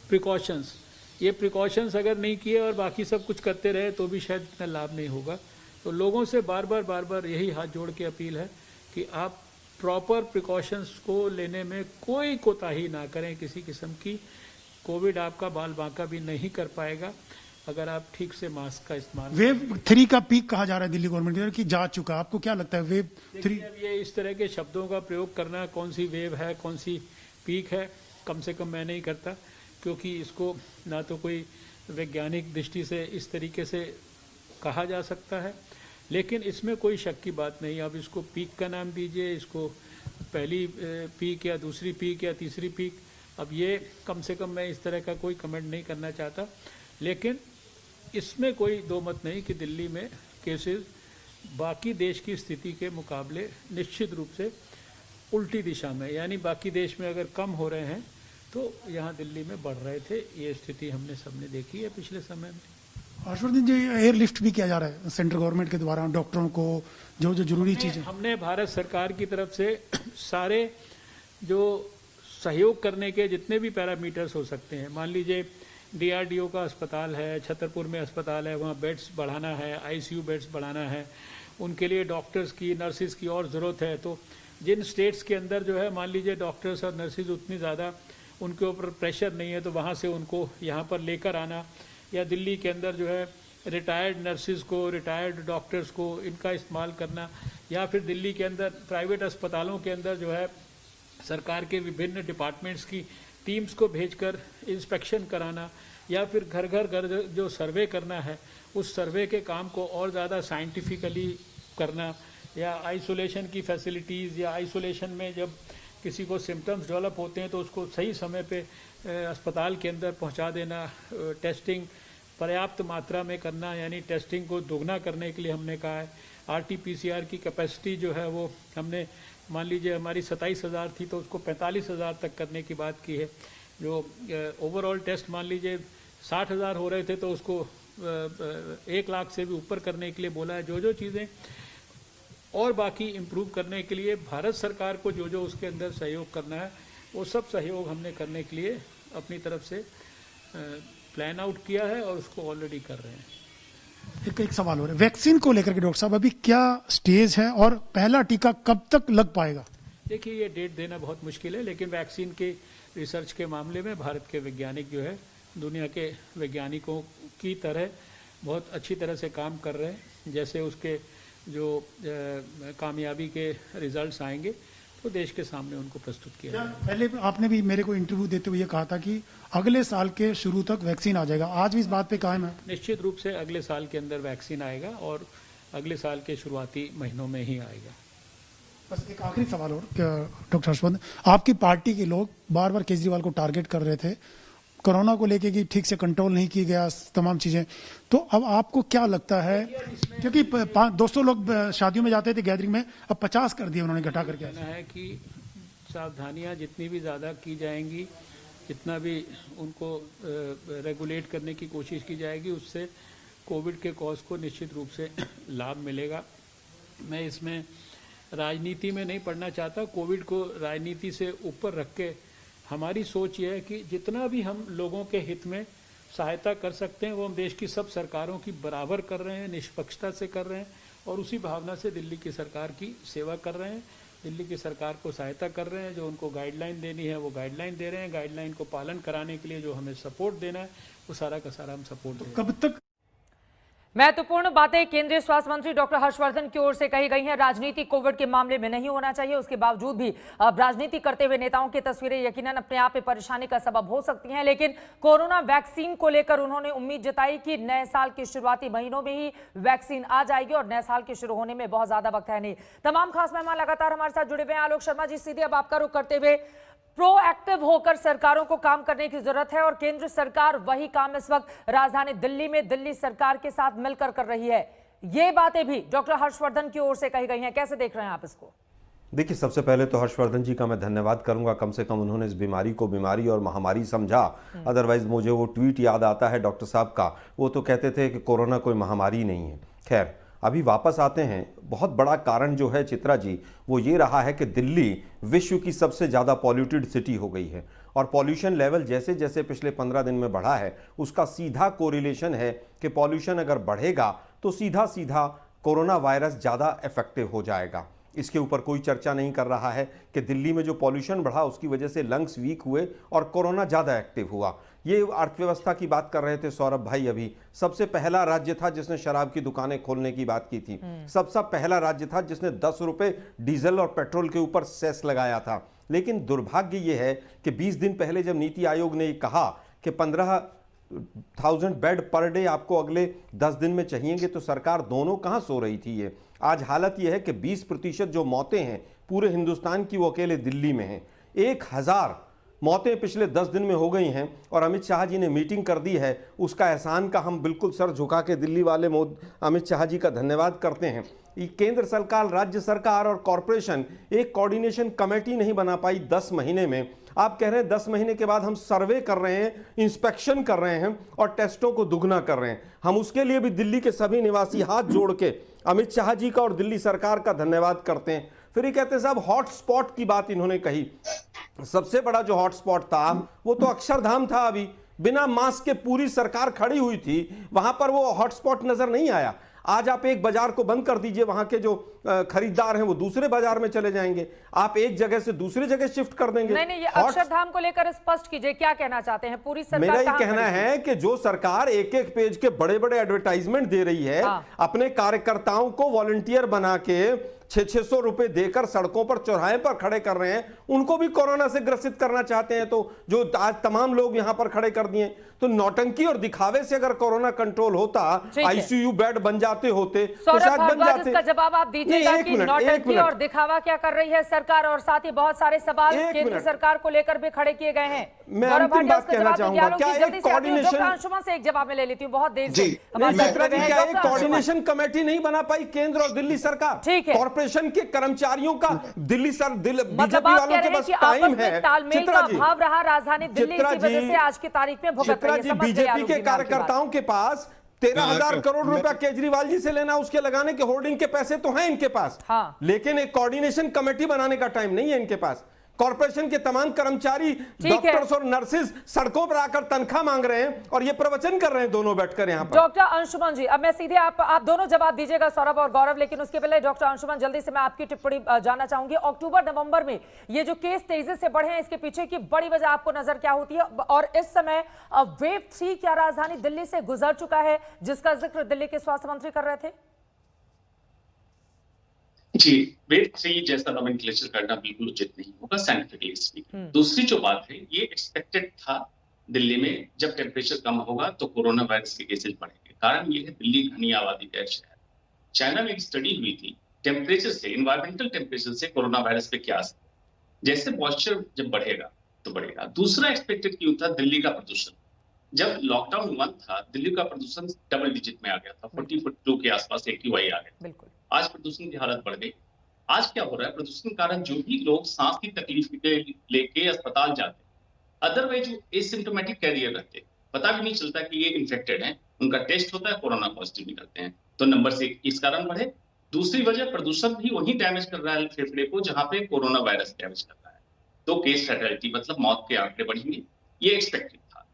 प्रिकॉशंस। ये प्रिकॉशंस अगर नहीं किए और बाकी सब कुछ करते रहे तो भी शायद इतना लाभ नहीं होगा। तो लोगों से बार बार यही हाथ जोड़ के अपील है कि आप प्रॉपर प्रिकॉशंस को लेने में कोई कोताही ना करें किसी किस्म की। कोविड आपका बाल बांका भी नहीं कर पाएगा अगर आप ठीक से मास्क का इस्तेमाल। वेव 3 का पीक कहा जा रहा है दिल्ली गवर्नमेंट की जा चुका, आपको क्या लगता है वेव 3? अब ये इस तरह के शब्दों का प्रयोग करना, कौन सी वेव है कौन सी पीक है, कम से कम मैं नहीं करता, क्योंकि इसको ना तो कोई वैज्ञानिक दृष्टि से इस तरीके से कहा जा सकता है। लेकिन इसमें कोई शक की बात नहीं, आप इसको पीक का नाम दीजिए, इसको पहली पीक या दूसरी पीक या तीसरी पीक, अब ये कम से कम मैं इस तरह का कोई कमेंट नहीं करना चाहता। लेकिन इसमें कोई दो मत नहीं कि दिल्ली में केसेस बाकी देश की स्थिति के मुकाबले निश्चित रूप से उल्टी दिशा में, यानी बाकी देश में अगर कम हो रहे हैं तो यहाँ दिल्ली में बढ़ रहे थे। ये स्थिति हमने सबने देखी है पिछले समय में। हर्षवर्धन जी, एयरलिफ्ट भी किया जा रहा है सेंट्रल गवर्नमेंट के द्वारा डॉक्टरों को जो जरूरी चीजें। हमने भारत सरकार की तरफ से सारे जो सहयोग करने के जितने भी पैरामीटर्स हो सकते हैं, मान लीजिए DRDO का अस्पताल है, छतरपुर में अस्पताल है, वहाँ बेड्स बढ़ाना है, ICU बेड्स बढ़ाना है, उनके लिए डॉक्टर्स की नर्सिस की और ज़रूरत है। तो जिन स्टेट्स के अंदर जो है मान लीजिए डॉक्टर्स और नर्सिस उतनी ज़्यादा उनके ऊपर प्रेशर नहीं है तो वहाँ से उनको यहाँ पर लेकर आना, या दिल्ली के अंदर जो है रिटायर्ड नर्सिस को, रिटायर्ड डॉक्टर्स को इनका इस्तेमाल करना, या फिर दिल्ली के अंदर प्राइवेट अस्पतालों के अंदर जो है सरकार के विभिन्न डिपार्टमेंट्स की टीम्स को भेजकर इंस्पेक्शन कराना, या फिर घर घर जो सर्वे करना है उस सर्वे के काम को और ज़्यादा साइंटिफिकली करना, या आइसोलेशन की फैसिलिटीज़, या आइसोलेशन में जब किसी को सिम्टम्स डेवलप होते हैं तो उसको सही समय पे अस्पताल के अंदर पहुंचा देना, टेस्टिंग पर्याप्त मात्रा में करना, यानी टेस्टिंग को दोगुना करने के लिए हमने कहा है। RT-PCR की कैपेसिटी जो है वो हमने मान लीजिए हमारी 27,000 थी तो उसको 45,000 तक करने की बात की है। जो ओवरऑल टेस्ट मान लीजिए 60,000 हो रहे थे तो उसको 1 लाख से भी ऊपर करने के लिए बोला है। जो चीज़ें और बाकी इम्प्रूव करने के लिए भारत सरकार को जो उसके अंदर सहयोग करना है वो सब सहयोग हमने करने के लिए अपनी तरफ से प्लान आउट किया है और उसको ऑलरेडी कर रहे हैं। एक सवाल हो रहा है वैक्सीन को लेकर के डॉक्टर साहब, अभी क्या स्टेज है और पहला टीका कब तक लग पाएगा? देखिए, ये डेट देना बहुत मुश्किल है, लेकिन वैक्सीन के रिसर्च के मामले में भारत के वैज्ञानिक जो है दुनिया के वैज्ञानिकों की तरह बहुत अच्छी तरह से काम कर रहे हैं। जैसे उसके जो कामयाबी के रिजल्ट्स आएंगे तो देश के सामने उनको प्रस्तुत किया जाएगा। पहले आपने भी मेरे को इंटरव्यू देते हुए कहा था कि अगले साल के शुरू तक वैक्सीन आ जाएगा, आज भी इस बात पे कायम है? निश्चित रूप से अगले साल के अंदर वैक्सीन आएगा और अगले साल के शुरुआती महीनों में ही आएगा। बस एक आखिरी सवाल और डॉक्टर हर्षवर्धन, आपकी पार्टी के लोग बार बार केजरीवाल को टारगेट कर रहे थे कोरोना को लेके कि ठीक से कंट्रोल नहीं की गया तमाम चीजें, तो अब आपको क्या लगता है, क्योंकि 200 लोग शादियों में जाते थे गैदरिंग में, अब 50 कर दिए उन्होंने घटा करके? कहना है कि सावधानियां जितनी भी ज़्यादा की जाएंगी, जितना भी उनको रेगुलेट करने की कोशिश की जाएगी, उससे कोविड के कॉज को निश्चित रूप से लाभ मिलेगा। मैं इसमें राजनीति में नहीं पढ़ना चाहता, कोविड को राजनीति से ऊपर रख के हमारी सोच ये है कि जितना भी हम लोगों के हित में सहायता कर सकते हैं वो हम देश की सब सरकारों की बराबर कर रहे हैं, निष्पक्षता से कर रहे हैं, और उसी भावना से दिल्ली की सरकार की सेवा कर रहे हैं, दिल्ली की सरकार को सहायता कर रहे हैं। जो उनको गाइडलाइन देनी है वो गाइडलाइन दे रहे हैं, गाइडलाइन को पालन कराने के लिए जो हमें सपोर्ट देना है वो सारा का सारा हम सपोर्ट दें। कब तक? महत्वपूर्ण बातें केंद्रीय स्वास्थ्य मंत्री डॉक्टर हर्षवर्धन की ओर से कही गई हैं। राजनीति कोविड के मामले में नहीं होना चाहिए, उसके बावजूद भी अब राजनीति करते हुए नेताओं की तस्वीरें यकीनन अपने आप में परेशानी का सबब हो सकती हैं, लेकिन कोरोना वैक्सीन को लेकर उन्होंने उम्मीद जताई कि नए साल के शुरुआती महीनों में ही वैक्सीन आ जाएगी और नए साल के शुरू होने में बहुत ज्यादा वक्त है नहीं। तमाम खास मेहमान लगातार हमारे साथ जुड़े हुए हैं। आलोक शर्मा जी, सीधे अब आपका रुख करते हुए, प्रोएक्टिव होकर सरकारों को काम करने की जरूरत है और केंद्र सरकार वही काम इस वक्त राजधानी दिल्ली में दिल्ली सरकार के साथ मिलकर कर रही है। ये बातें भी डॉक्टर हर्षवर्धन की ओर से कही गई हैं। कैसे देख रहे हैं आप इसको? देखिए, सबसे पहले तो हर्षवर्धन जी का मैं धन्यवाद करूंगा, कम से कम उन्होंने इस बीमारी को बीमारी और महामारी समझा। अदरवाइज मुझे वो ट्वीट याद आता है डॉक्टर साहब का, वो तो कहते थे कि कोरोना कोई महामारी नहीं है। खैर, अभी वापस आते हैं। बहुत बड़ा कारण जो है चित्रा जी, वो ये रहा है कि दिल्ली विश्व की सबसे ज़्यादा पॉल्यूटेड सिटी हो गई है और पॉल्यूशन लेवल जैसे जैसे पिछले 15 दिन में बढ़ा है उसका सीधा कोरिलेशन है कि पॉल्यूशन अगर बढ़ेगा तो सीधा सीधा कोरोना वायरस ज़्यादा इफेक्टिव हो जाएगा। इसके ऊपर कोई चर्चा नहीं कर रहा है कि दिल्ली में जो पॉल्यूशन बढ़ा उसकी वजह से लंग्स वीक हुए और कोरोना ज़्यादा एक्टिव हुआ। ये अर्थव्यवस्था की बात कर रहे थे सौरभ भाई, अभी सबसे पहला राज्य था जिसने शराब की दुकानें खोलने की बात की थी। सबसे पहला राज्य था जिसने 10 रुपए डीजल और पेट्रोल के ऊपर सेस लगाया था। लेकिन दुर्भाग्य ये है कि 20 दिन पहले जब नीति आयोग ने कहा कि 15,000 बेड पर डे आपको अगले 10 दिन में चाहिएंगे, तो सरकार दोनों कहां सो रही थी। ये आज हालत यह है कि 20% जो मौतें हैं पूरे हिंदुस्तान की वो अकेले दिल्ली में हैं। 1000 मौतें पिछले 10 दिन में हो गई हैं और अमित शाह जी ने मीटिंग कर दी है। उसका एहसान का हम बिल्कुल सर झुका के दिल्ली वाले अमित शाह जी का धन्यवाद करते हैं। केंद्र सरकार, राज्य सरकार और कॉरपोरेशन एक कोऑर्डिनेशन कमेटी नहीं बना पाई 10 महीने में। आप कह रहे हैं 10 महीने के बाद हम सर्वे कर रहे हैं, इंस्पेक्शन कर रहे हैं और टेस्टों को दुगना कर रहे हैं। हम उसके लिए भी दिल्ली के सभी निवासी हाथ जोड़ के अमित शाह जी का और दिल्ली सरकार का धन्यवाद करते हैं। फिर ये कहते हैं साहब हॉटस्पॉट की बात इन्होंने कही। सबसे बड़ा जो हॉटस्पॉट था वो तो अक्षरधाम था। अभी बिना मास्क के पूरी सरकार खड़ी हुई थी, वहां पर वो हॉटस्पॉट नजर नहीं आया। आज आप एक बाजार को बंद कर दीजिए, वहां के जो खरीदार हैं वो दूसरे बाजार में चले जाएंगे। आप एक जगह से दूसरी जगह शिफ्ट कर देंगे। नहीं, ये अक्षरधाम को लेकर स्पष्ट कीजिए, क्या कहना चाहते हैं? पूरी सरकार मेरा ये कहना है कि जो सरकार एक एक पेज के बड़े बड़े एडवर्टाइजमेंट दे रही है, अपने कार्यकर्ताओं को वॉलंटियर बना के 600 रुपए देकर सड़कों पर चौराहे पर खड़े कर रहे हैं, उनको भी कोरोना से ग्रसित करना चाहते हैं। तो जो आज तमाम लोग यहां पर खड़े कर दिए, तो नौटंकी और दिखावे से अगर कोरोना कंट्रोल होता, आईसीयू बेड बन जाते होते तो शायद बन जाते। इसका जवाब आप दीजिएगा कि नौटंकी और दिखावा क्या कर रही है सरकार, और साथ ही बहुत सारे सवाल केंद्र सरकार को लेकर भी खड़े किए गए हैं। मैं अंतिम बात कहना चाहूंगा, क्या एक कोऑर्डिनेशन, अंशुमन से एक जवाब में ले लेती हूँ, बहुत देर से क्या एक कोऑर्डिनेशन कमेटी नहीं बना पाई केंद्र और दिल्ली सरकार? ठीक है, कॉर्पोरेशन के कर्मचारियों का बीजेपी वालों के पास टाइम है। तालमेल का अभाव रहा राजधानी दिल्ली, इसी वजह से आज की तारीख में भुगत रही है। बीजेपी के कार्यकर्ताओं के पास 13,000 करोड़ रुपया केजरीवाल जी से लेना, उसके लगाने के होर्डिंग के पैसे तो हैं इनके पास, लेकिन एक कोऑर्डिनेशन कमेटी बनाने का टाइम नहीं है इनके पास। कॉर्पोरेशन के तमाम कर्मचारी, डॉक्टर्स और नर्सेज सड़कों पर आकर तनख्वाह मांग रहे हैं और ये प्रवचन कर रहे हैं दोनों बैठकर यहाँ पर। डॉक्टर अंशुमन जी, अब मैं सीधे आप दोनों जवाब दीजिएगा, सौरभ और गौरव, लेकिन उसके पहले डॉक्टर अंशुमन जल्दी से मैं आपकी टिप्पणी जानना चाहूंगी। अक्टूबर नवंबर में ये जो केस तेजी से बढ़े हैं, इसके पीछे की बड़ी वजह आपको नजर क्या होती है? और इस समय वेव 3 क्या राजधानी दिल्ली से गुजर चुका है, जिसका जिक्र दिल्ली के स्वास्थ्य मंत्री कर रहे थे? जी, वेव 3 जैसा नोमेनक्लेचर करना बिल्कुल उचित नहीं होगा साइंटिफिकली स्पीकिंग। दूसरी जो बात है, ये एक्सपेक्टेड था दिल्ली में जब टेम्परेचर कम होगा तो कोरोना वायरस के केसेस बढ़ेंगे। कारण ये है दिल्ली घनी आबादी का शहर। चाइना में एक स्टडी हुई थी टेम्परेचर से, इन्वायरमेंटल टेम्परेचर से कोरोना वायरस पे क्या असर, जैसे मॉइस्चर जब बढ़ेगा तो बढ़ेगा। दूसरा एक्सपेक्टेड क्यों था? दिल्ली का प्रदूषण। जब लॉकडाउन 1 था, दिल्ली का प्रदूषण डबल डिजिट में आ गया था, 42 के आसपास AQI आ गया। बिल्कुल। आज प्रदूषण की हालत बढ़ गई। आज क्या हो रहा है? प्रदूषण के कारण जो भी लोग सांस की तकलीफ लेके अस्पताल जाते हैं, अदरवाइज जो एसिम्प्टोमेटिक कैरियर रहते, पता भी नहीं चलता कि ये इन्फेक्टेड हैं, उनका टेस्ट होता है, कोरोना पॉजिटिव निकलते हैं। तो नंबर से इस कारण बढ़े। दूसरी वजह, प्रदूषण भी वही डैमेज कर रहा है फेफड़े को जहां पे कोरोना वायरस डैमेज कर रहा है, तो केस फैटेलिटी मतलब मौत के आंकड़े बढ़ेंगे। ये एक्सपेक्टेड था।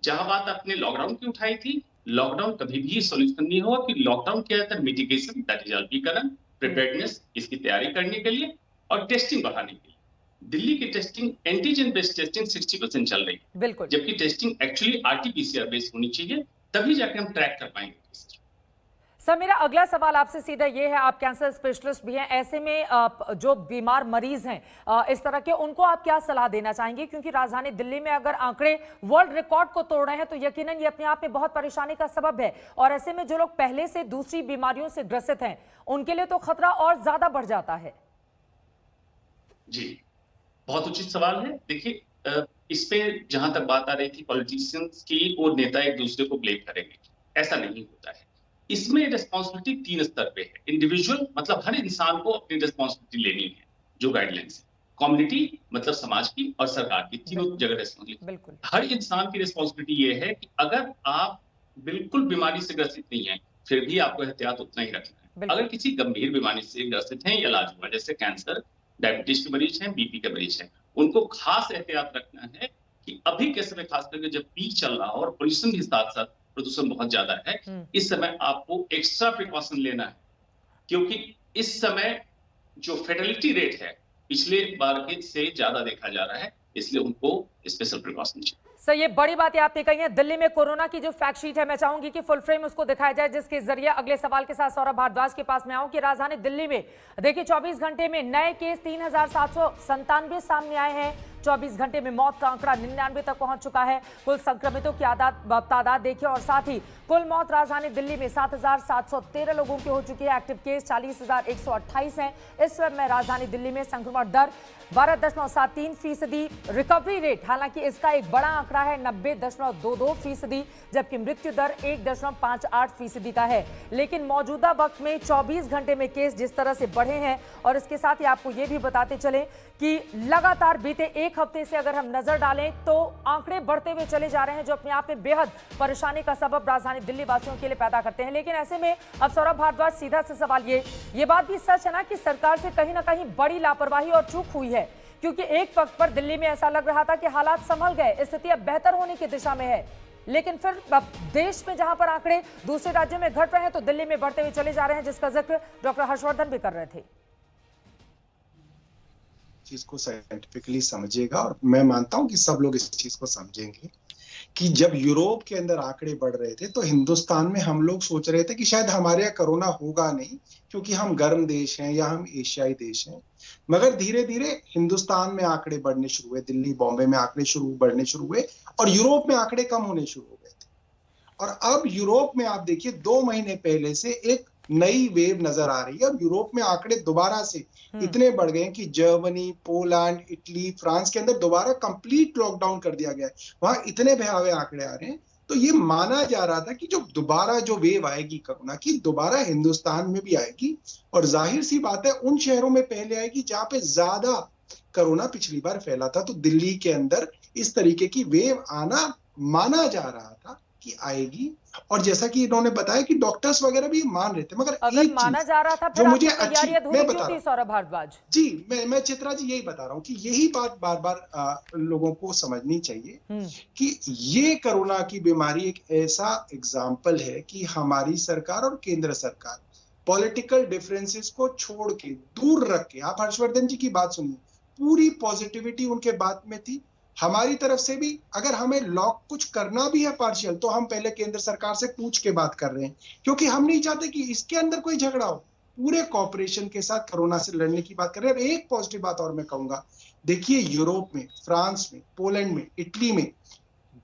जहां बात आपने लॉकडाउन की उठाई थी, लॉकडाउन कभी भी सोल्यूशन नहीं होगा कि लॉकडाउन क्या है? मिटिगेशन, दैट इज अलगीकरण, प्रिपेयर्डनेस, इसकी तैयारी करने के लिए और टेस्टिंग बढ़ाने के लिए। दिल्ली की टेस्टिंग एंटीजन बेस्ड टेस्टिंग 60% चल रही है, बिल्कुल, जबकि टेस्टिंग एक्चुअली RT-PCR बेस्ड होनी चाहिए, तभी जाके हम ट्रैक कर पाएंगे। सर, मेरा अगला सवाल आपसे सीधा ये है, आप कैंसर स्पेशलिस्ट भी हैं, ऐसे में जो बीमार मरीज हैं इस तरह के, उनको आप क्या सलाह देना चाहेंगे? क्योंकि राजधानी दिल्ली में अगर आंकड़े वर्ल्ड रिकॉर्ड को तोड़ रहे हैं तो यकीनन ये अपने आप में बहुत परेशानी का सबब है, और ऐसे में जो लोग पहले से दूसरी बीमारियों से ग्रसित हैं उनके लिए तो खतरा और ज्यादा बढ़ जाता है। जी, बहुत उचित सवाल है। देखिए, इस पे जहां तक बात आ रही थी पॉलिटिशियंस की, और नेता एक दूसरे को ब्लेम करेंगे, ऐसा नहीं होता है। इसमें रिस्पॉन्सिबिलिटी 3 स्तर पे है। इंडिविजुअल मतलब हर इंसान को अपनी रिस्पॉन्सिबिलिटी लेनी है, जो गाइडलाइंस है। कम्युनिटी मतलब समाज की, और सरकार की, तीनों जगह रिस्पॉन्सिबिलिटी। हर इंसान की रिस्पॉन्सिबिलिटी ये है कि अगर आप बिल्कुल बीमारी से ग्रसित नहीं है, फिर भी आपको एहतियात उतना ही रखना है। अगर किसी गंभीर बीमारी से ग्रसित हैं, इलाज हुआ, जैसे कैंसर, डायबिटीज के मरीज हैं, बीपी के मरीज हैं, उनको खास एहतियात रखना है कि अभी के समय खास करके जब पीक चल रहा हो और पोल्यूशन के साथ साथ प्रदूषण बहुत ज्यादा है, इस समय आपको एक्स्ट्रा प्रिकॉशन लेना है, क्योंकि इस समय जो फेटलिटी रेट है पिछले बार के से ज्यादा देखा जा रहा है, इसलिए उनको स्पेशल प्रिकॉशन चाहिए। सर, ये बड़ी बातें आपने कही हैं। दिल्ली में कोरोना की जो फैक्ट शीट है, मैं चाहूंगी कि फुल फ्रेम उसको दिखाया जाए, जिसके जरिए अगले सवाल के साथ सौरभ भारद्वाज के पास में आऊं कि राजधानी दिल्ली में देखिए 24 घंटे में नए केस 3797 सामने आए हैं। 24 घंटे में मौत का आंकड़ा 99 तक पहुंच चुका है। कुल संक्रमितों की तादाद देखिए, और साथ ही कुल मौत राजधानी दिल्ली में 7713 लोगों की हो चुकी है। एक्टिव केस 40,128 हैं। इस समय राजधानी दिल्ली में संक्रमण दर 12.73%, रिकवरी रेट हालांकि इसका एक बड़ा आंकड़ा है 90.22%, जबकि मृत्यु दर 1.58% का है। लेकिन मौजूदा वक्त में 24 घंटे में केस जिस तरह से बढ़े हैं, और इसके साथ ही आपको ये भी बताते चले कि लगातार बीते एक हफ्ते से अगर हम नजर डालें तो आंकड़े बढ़ते हुए चले जा रहे हैं, जो अपने आप में बेहद परेशानी का सबब राजधानी दिल्ली वासियों के लिए पैदा करते हैं। लेकिन ऐसे में अब सौरभ भारद्वाज, सीधा से सवाल ये बात भी सच है ना कि सरकार से कहीं ना कहीं बड़ी लापरवाही और चूक हुई है, क्योंकि एक वक्त पर दिल्ली में ऐसा लग रहा था कि हालात संभल गए, स्थिति अब बेहतर होने की दिशा में है, लेकिन फिर अब देश में जहां पर आंकड़े दूसरे राज्यों में घट रहे हैं तो दिल्ली में बढ़ते हुए चले जा रहे हैं, जिसका जिक्र डॉक्टर हर्षवर्धन भी कर रहे थे। चीज को साइंटिफिकली समझेगा, और मैं मानता हूं कि सब लोग इस चीज को समझेंगे कि जब यूरोप के अंदर आंकड़े बढ़ रहे थे तो हिंदुस्तान में हम लोग सोच रहे थे कि शायद हमारे यहाँ कोरोना होगा नहीं, क्योंकि हम गर्म देश हैं या हम एशियाई देश हैं। मगर धीरे धीरे हिंदुस्तान में आंकड़े बढ़ने शुरू हुए, दिल्ली बॉम्बे में आंकड़े बढ़ने शुरू हुए, और यूरोप में आंकड़े कम होने शुरू हो गए थे। और अब यूरोप में आप देखिए 2 महीने पहले से एक नई वेव नजर आ रही है, और यूरोप में आंकड़े दोबारा से इतने बढ़ गए हैं कि जर्मनी, पोलैंड, इटली, फ्रांस के अंदर दोबारा कंप्लीट लॉकडाउन कर दिया गया है। वहां इतने भयावह आंकड़े आ रहे हैं, तो ये माना जा रहा था कि जो दोबारा जो वेव आएगी कोरोना की, दोबारा हिंदुस्तान में भी आएगी, और जाहिर सी बात है उन शहरों में पहले आएगी जहां पे ज्यादा कोरोना पिछली बार फैला था। तो दिल्ली के अंदर इस तरीके की वेव आना माना जा रहा था कि आएगी, और जैसा कि इन्होंने बताया कि डॉक्टर्स वगैरह भी मान रहे थे। मगर अगर माना जा रहा था, जो मुझे सौरभ भारद्वाज जी, मैं चित्रा जी यही बता रहा हूँ कि यही बात बार बार लोगों को समझनी चाहिए कि ये कोरोना की बीमारी एक ऐसा एग्जाम्पल है कि हमारी सरकार और केंद्र सरकार पॉलिटिकल डिफरेंसेस को छोड़ के, दूर रख के, आप हर्षवर्धन जी की बात सुनिए, पूरी पॉजिटिविटी उनके बात में थी। हमारी तरफ से भी अगर हमें लॉक कुछ करना भी है पार्शियल, तो हम पहले केंद्र सरकार से पूछ के बात कर रहे हैं, क्योंकि हम नहीं चाहते कि इसके अंदर कोई झगड़ा हो। पूरे कॉपरेशन के साथ कोरोना से लड़ने की बात कर रहे हैं। एक पॉजिटिव बात और मैं कहूंगा, देखिए यूरोप में, फ्रांस में, पोलैंड में, इटली में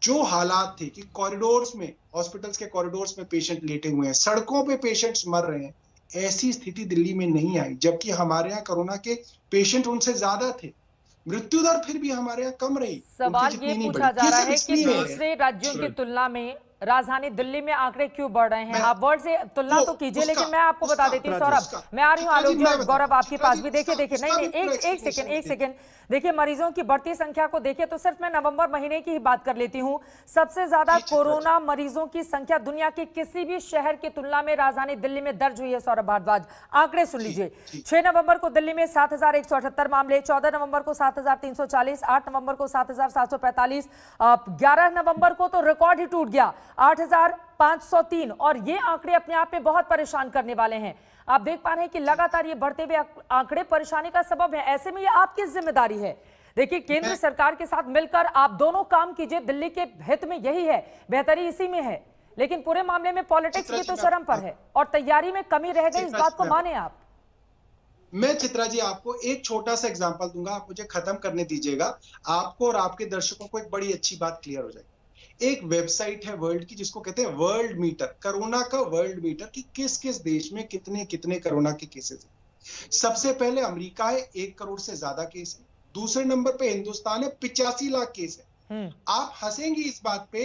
जो हालात थे कि कॉरिडोर्स में, हॉस्पिटल्स के कॉरिडोर्स में पेशेंट लेटे हुए हैं, सड़कों पे पेशेंट्स मर रहे हैं, ऐसी स्थिति दिल्ली में नहीं आई। जबकि हमारे यहाँ कोरोना के पेशेंट उनसे ज्यादा थे, मृत्यु दर फिर भी हमारे यहाँ कम रही। सवाल ये पूछा जा रहा है कि दूसरे राज्यों की तुलना में राजधानी दिल्ली में आंकड़े क्यों बढ़ रहे हैं? आप वर्ड से तुलना तो कीजिए, लेकिन मैं आपको बता देती हूँ सौरभ, मैं आ रही हूँ आलोक जी और गौरव आपके पास भी। देखिए नहीं, एक सेकेंड देखिए, मरीजों की बढ़ती संख्या को देखिए तो सिर्फ मैं नवंबर महीने की ही बात कर लेती हूँ। सबसे ज्यादा कोरोना मरीजों की संख्या दुनिया के किसी भी शहर की तुलना में राजधानी दिल्ली में दर्ज हुई है। सौरभ भारद्वाज, आंकड़े सुन लीजिए। 6 नवंबर को दिल्ली में 7178 मामले, 14 नवंबर को 7340, 8 नवंबर को 7745, 11 नवंबर को तो रिकॉर्ड ही टूट गया 8503, और ये आंकड़े अपने आप में बहुत परेशान करने वाले हैं। आप देख पा रहे हैं कि लगातार ये बढ़ते हुए आंकड़े परेशानी का सबब है। ऐसे में ये आपकी जिम्मेदारी है। देखिए, केंद्र सरकार के साथ मिलकर आप दोनों काम कीजिए, दिल्ली के हित में यही है, बेहतरी इसी में है। लेकिन पूरे मामले में पॉलिटिक्स भी तो चरम पर है और तैयारी में कमी रह गई, इस बात को माने आप। मैं चित्रा जी आपको एक छोटा सा एग्जांपल दूंगा, आप मुझे खत्म करने दीजिएगा। आपको और आपके दर्शकों को एक बड़ी अच्छी बात क्लियर हो जाएगी। एक वेबसाइट है वर्ल्ड की जिसको कहते हैं वर्ल्ड मीटर, कोरोना का वर्ल्ड मीटर, कि किस किस देश में कितने कितने कोरोना के केसेस हैं। सबसे पहले अमेरिका है, 1 करोड़ से ज्यादा केस है। दूसरे नंबर पे हिंदुस्तान है, 85 लाख केस है। आप हंसेंगी इस बात पे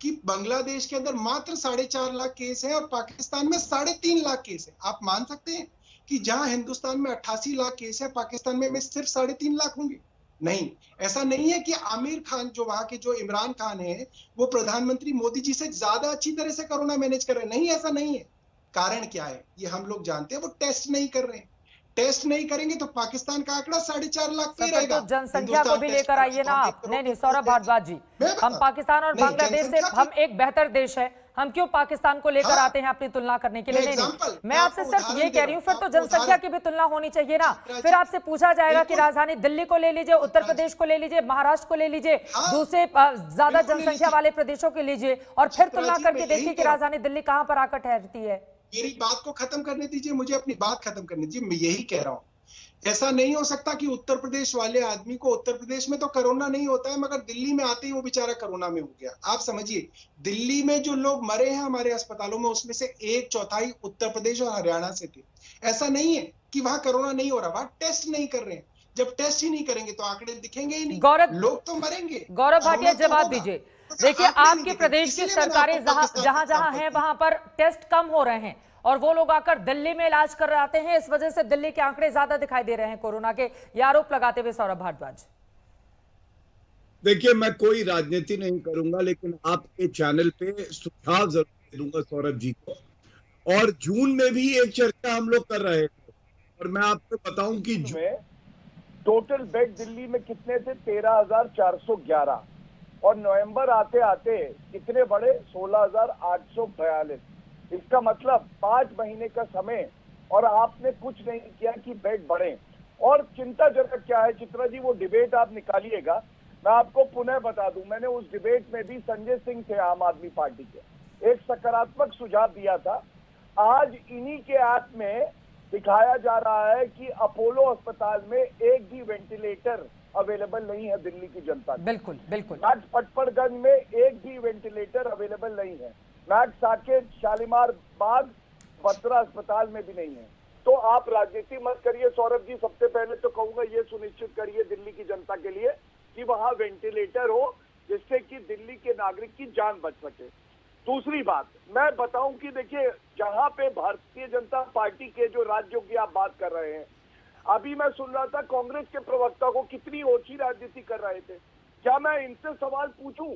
कि बांग्लादेश के अंदर मात्र 4.5 लाख केस है और पाकिस्तान में 3.5 लाख केस है। आप मान सकते हैं कि जहां हिंदुस्तान में 88 लाख केस है, पाकिस्तान में सिर्फ 3.5 लाख होंगे? नहीं, ऐसा नहीं है कि आमिर खान जो वहां के जो इमरान खान है वो प्रधानमंत्री मोदी जी से ज्यादा अच्छी तरह से कोरोना मैनेज कर रहे हैं। नहीं, ऐसा नहीं है। कारण क्या है ये हम लोग जानते हैं, वो टेस्ट नहीं कर रहे हैं। टेस्ट नहीं करेंगे तो पाकिस्तान का आंकड़ा 4.5 लाख पे रहेगा। तो जनसंख्या को भी लेकर आइए ना आप। नहीं सौरभ भारद्वाज जी, हम पाकिस्तान और बांग्लादेश से हम एक बेहतर देश है, हम क्यों पाकिस्तान को लेकर आते हैं अपनी तुलना करने के लिए? नहीं, मैं आपसे सिर्फ ये कह रही हूँ, फिर तो जनसंख्या की भी तुलना होनी चाहिए ना। फिर आपसे पूछा जाएगा कि राजधानी दिल्ली को ले लीजिए, उत्तर प्रदेश को ले लीजिए, महाराष्ट्र को ले लीजिए, दूसरे ज्यादा जनसंख्या वाले प्रदेशों के लीजिए, और फिर तुलना करके देखिए कि राजधानी दिल्ली कहाँ पर आकर ठहरती है। मेरी बात को खत्म करने दीजिए, मुझे अपनी बात खत्म करने दीजिए। मैं यही कह रहा हूं, ऐसा नहीं हो सकता कि उत्तर प्रदेश वाले आदमी को, उत्तर प्रदेश में तो कोरोना नहीं होता है मगर दिल्ली में आते ही वो बेचारा कोरोना में हो गया। आप समझिए, दिल्ली में जो लोग मरे हैं हमारे अस्पतालों में, उसमें से 1/4 उत्तर प्रदेश और हरियाणा से थे। ऐसा नहीं है कि वहां कोरोना नहीं हो रहा, वहां टेस्ट नहीं कर रहे हैं। जब टेस्ट ही नहीं करेंगे तो आंकड़े दिखेंगे ही नहीं, लोग तो मरेंगे। गौरव भाटिया, जवाब दीजिए। देखिए, आपके प्रदेश की सरकारें जहां जहां हैं वहां पर टेस्ट कम हो रहे हैं और वो लोग आकर दिल्ली में इलाज कर आते हैं, इस वजह से दिल्ली के आंकड़े ज्यादा दिखाई दे रहे हैं कोरोना के, ये आरोप लगाते हुए सौरभ भारद्वाज। देखिए, मैं कोई राजनीति नहीं करूंगा, लेकिन आपके चैनल पे सुझाव जरूर दे दूंगा सौरभ जी को। और जून में भी एक चर्चा हम लोग कर रहे थे, और मैं आपको बताऊं कि टोटल बेड दिल्ली में कितने थे? 13,411, और नवंबर आते आते कितने बढ़े? 16,842। इसका मतलब 5 महीने का समय, और आपने कुछ नहीं किया कि बेड बढ़े। और चिंताजनक क्या है चित्रा जी, वो डिबेट आप निकालिएगा, मैं आपको पुनः बता दूं, मैंने उस डिबेट में भी संजय सिंह थे आम आदमी पार्टी के, एक सकारात्मक सुझाव दिया था। आज इन्हीं के ऐप में दिखाया जा रहा है कि अपोलो अस्पताल में एक भी वेंटिलेटर अवेलेबल नहीं है दिल्ली की जनता को। बिल्कुल बिल्कुल। मैक्स पटपड़गंज में एक भी वेंटिलेटर अवेलेबल नहीं है। मैक्स साकेत, शालीमार बाग, बत्रा अस्पताल में भी नहीं है। तो आप राजनीति मत करिए सौरभ जी। सबसे पहले तो कहूंगा ये सुनिश्चित करिए दिल्ली की जनता के लिए कि वहां वेंटिलेटर हो, जिससे कि दिल्ली के नागरिक की जान बच सके। दूसरी बात मैं बताऊं कि देखिए, जहां पे भारतीय जनता पार्टी के जो राज्यों की आप बात कर रहे हैं, अभी मैं सुन रहा था कांग्रेस के प्रवक्ता को कितनी ओछी राजनीति कर रहे थे। क्या मैं इनसे सवाल पूछूं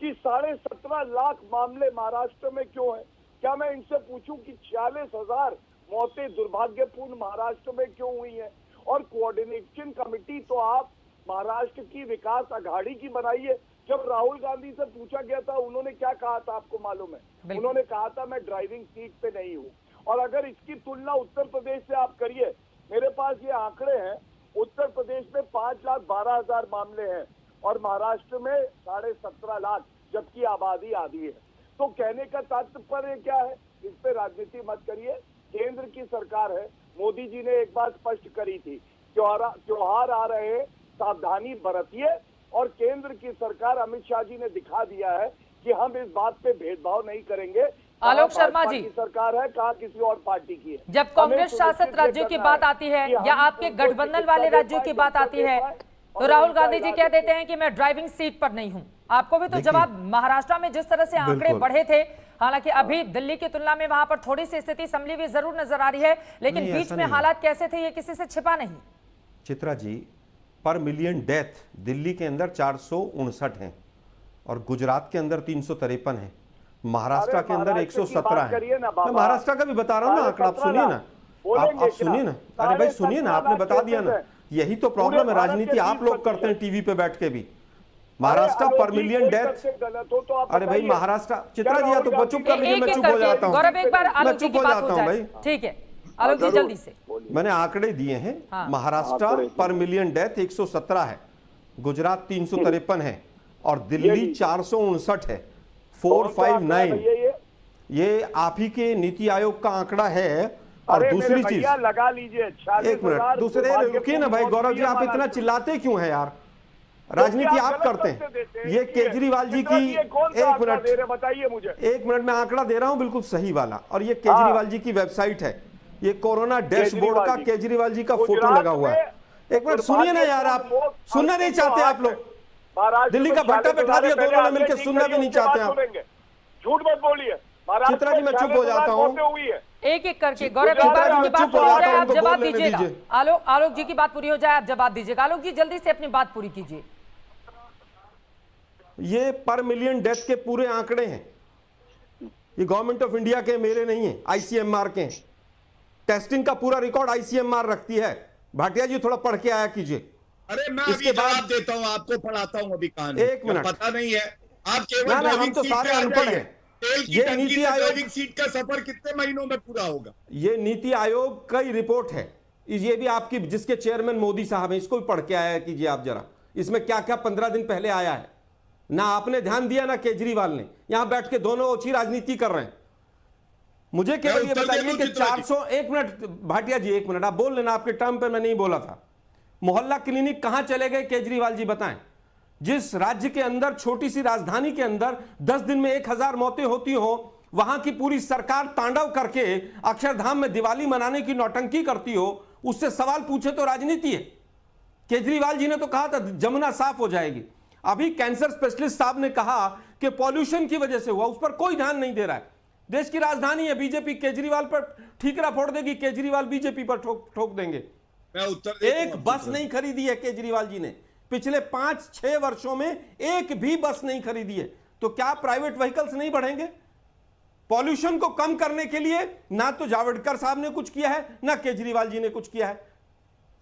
कि 17.5 लाख मामले महाराष्ट्र में क्यों है? क्या मैं इनसे पूछूं कि 46,000 मौतें दुर्भाग्यपूर्ण महाराष्ट्र में क्यों हुई है? और कोऑर्डिनेशन कमेटी तो आप महाराष्ट्र की विकास अघाड़ी की बनाइए। जब राहुल गांधी से पूछा गया था, उन्होंने क्या कहा था आपको मालूम है? उन्होंने कहा था मैं ड्राइविंग सीट पे नहीं हूँ। और अगर इसकी तुलना उत्तर प्रदेश से आप करिए, मेरे पास ये आंकड़े हैं, उत्तर प्रदेश में 5,12,000 मामले हैं और महाराष्ट्र में 17.5 लाख, जबकि आबादी आधी है। तो कहने का तात्पर्य क्या है? इस पे राजनीति मत करिए। केंद्र की सरकार है, मोदी जी ने एक बात स्पष्ट करी थी, त्योहार आ रहे हैं, सावधानी बरतिए। और केंद्र की सरकार, अमित शाह जी ने दिखा दिया है कि हम इस बात पे भेदभाव नहीं करेंगे। आलोक शर्मा जी, सरकार है, कहा किसी और पार्टी की है। जब कांग्रेस शासित राज्यों की बात आती है या आपके गठबंधन वाले राज्यों की बात आती है, तो राहुल गांधी जी कह देते हैं कि मैं ड्राइविंग सीट पर नहीं हूं। आपको भी तो जवाब, महाराष्ट्र में जिस तरह से आंकड़े बढ़े थे, हालांकि अभी दिल्ली की तुलना में वहां पर थोड़ी सी स्थिति संभली हुई जरूर नजर आ रही है, लेकिन बीच में हालात कैसे थे ये किसी से छिपा नहीं। चित्रा जी, पर मिलियन डेथ दिल्ली के अंदर 459 हैं और गुजरात के अंदर 353 हैं, महाराष्ट्र के अंदर 117 है। मैं महाराष्ट्र का भी बता रहा हूँ ना आंकड़ा, आप सुनिए ना, आप सुनिए ना। अरे भाई सुनिए ना, आपने बता दिया ना। यही तो प्रॉब्लम है, राजनीति आप लोग करते हैं टीवी पे बैठ के भी। महाराष्ट्र पर मिलियन डेथ, अरे भाई महाराष्ट्र, चित्रा जी तो चुप कर लीजिए, मैं चुप हो जाता हूँ, मैं चुप हो जाता हूँ भाई। ठीक है आलोक जी, जल्दी से। मैंने आंकड़े दिए हैं। महाराष्ट्र पर मिलियन डेथ 117 है, गुजरात 353 है और दिल्ली 459 है, 459। ये आप ही के नीति आयोग का आंकड़ा है। और दूसरी चीज लगा लीजिए, एक मिनट, दूसरे रुकिए ना भाई। गौरव जी, आप इतना चिल्लाते क्यों है यार? राजनीति आप करते हैं। ये केजरीवाल जी की, एक मिनट बताइए मुझे, एक मिनट, मैं आंकड़ा दे रहा हूं बिल्कुल सही वाला। और ये केजरीवाल जी की वेबसाइट है, ये कोरोना डैशबोर्ड का केजरीवाल जी का फोटो लगा हुआ है। एक मिनट सुनिए ना यार, आप सुनना नहीं चाहते आप लोग। महाराष्ट्र दिल्ली में का भट्टा 40 बैठा दिया, पहले दोनों ने आपने मिलकर ठीक सुनना करी, भी नहीं उसके बाद चाहते आप। सुनेंगे। झूठ मत बोलिए। महाराष्ट्र चित्रा जी, मैं चुप हो जाता हूं। हुई है। एक एक करके गौरव एक बार उनकी बात पूरी हो जाए, आप जवाब दीजिएगा। आलोक जी की बात पूरी हो जाए, आप जवाब दीजिएगा। आलोक जी जल्दी से अपनी बात पूरी कीजिए। ये पर मिलियन डेथ के पूरे आंकड़े हैं, ये गवर्नमेंट ऑफ इंडिया के, मेरे नहीं है, आईसीएमआर के। टेस्टिंग का पूरा रिकॉर्ड आईसीएमआर रखती है। भाटिया जी थोड़ा पढ़ के आया कीजिए। अरे मैं इसके अभी बाद जवाब देता हूं, आपको पढ़ाता हूं अभी कहानी। एक मिनट, पता नहीं है आप केवल ना, हम तो सीट सारे पे आ अनपढ़ जाइए। हैं। तेल की ये टंकी नीति से आयोग, ड्राइविंग सीट का सफर कितने महीनों में पूरा होगा? ये नीति आयोग का ही रिपोर्ट है, ये भी आपकी, जिसके चेयरमैन मोदी साहब हैं, इसको भी पढ़ के आया कीजिए आप जरा। इसमें क्या क्या 15 दिन पहले आया है। ना आपने ध्यान दिया ना केजरीवाल ने। यहां बैठ के दोनों ओछी राजनीति कर रहे हैं। मुझे केवल ये बताइए कि 400, एक मिनट भाटिया जी, एक मिनट आप बोल लेना, आपके टर्म पे मैं नहीं बोला था। मोहल्ला क्लिनिक कहां चले गए केजरीवाल जी बताएं? जिस राज्य के अंदर, छोटी सी राजधानी के अंदर 10 दिन में 1000 मौतें होती हो, वहां की पूरी सरकार तांडव करके अक्षरधाम में दिवाली मनाने की नौटंकी करती हो, उससे सवाल पूछे तो राजनीति है। केजरीवाल जी ने तो कहा था जमुना साफ हो जाएगी। अभी कैंसर स्पेशलिस्ट साहब ने कहा कि पॉल्यूशन की वजह से हुआ, उस पर कोई ध्यान नहीं दे रहा है। देश की राजधानी है, बीजेपी केजरीवाल पर ठीकरा फोड़ देगी, केजरीवाल बीजेपी पर ठोक देंगे। मैं उत्तर एक बस नहीं खरीदी है केजरीवाल जी ने पिछले 5-6 वर्षों में, एक भी बस नहीं खरीदी है। तो क्या प्राइवेट व्हीकल्स नहीं बढ़ेंगे? पॉल्यूशन को कम करने के लिए ना तो जावड़ेकर साहब ने कुछ किया है, ना केजरीवाल जी ने कुछ किया है।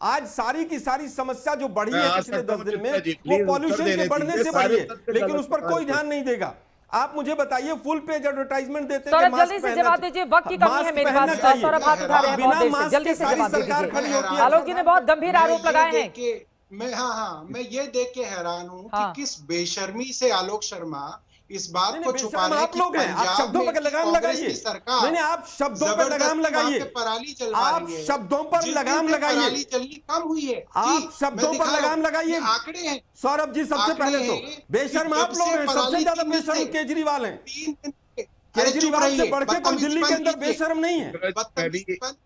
आज सारी की सारी समस्या जो बढ़ी है पिछले 10 दिन में, वो पॉल्यूशन के बढ़ने से बढ़ी है, लेकिन उस पर कोई ध्यान नहीं देगा। आप मुझे बताइए, फुल पेज एडवर्टाइजमेंट देते हैं, जल्दी से जवाब दीजिए, वक्त की कमी है मेरे पास। सौरभ हाथ उठा रहे हैं बहुत देर से, जल्दी से जवाब दीजिए। आलोक जी ने बहुत गंभीर आरोप लगाए हैं। मैं ये देख के हैरान हूँ कि किस बेशर्मी से आलोक शर्मा इस बात को छुपा रहे हैं कि आप शब्दों पर लगाम लगाइए। नहीं, आप शब्दों पर लगाम लगाइए, आप शब्दों पर लगाम लगाइए, कम हुई है, आप शब्दों पर लगाम लगाइए। आंकड़े हैं सौरभ जी, सबसे पहले तो बेशर्म आप लोग हैं, सबसे ज्यादा बेशर्म केजरीवाल हैं। केजरीवाल से बढ़ के कोई दिल्ली के अंदर बेशर्म नहीं है।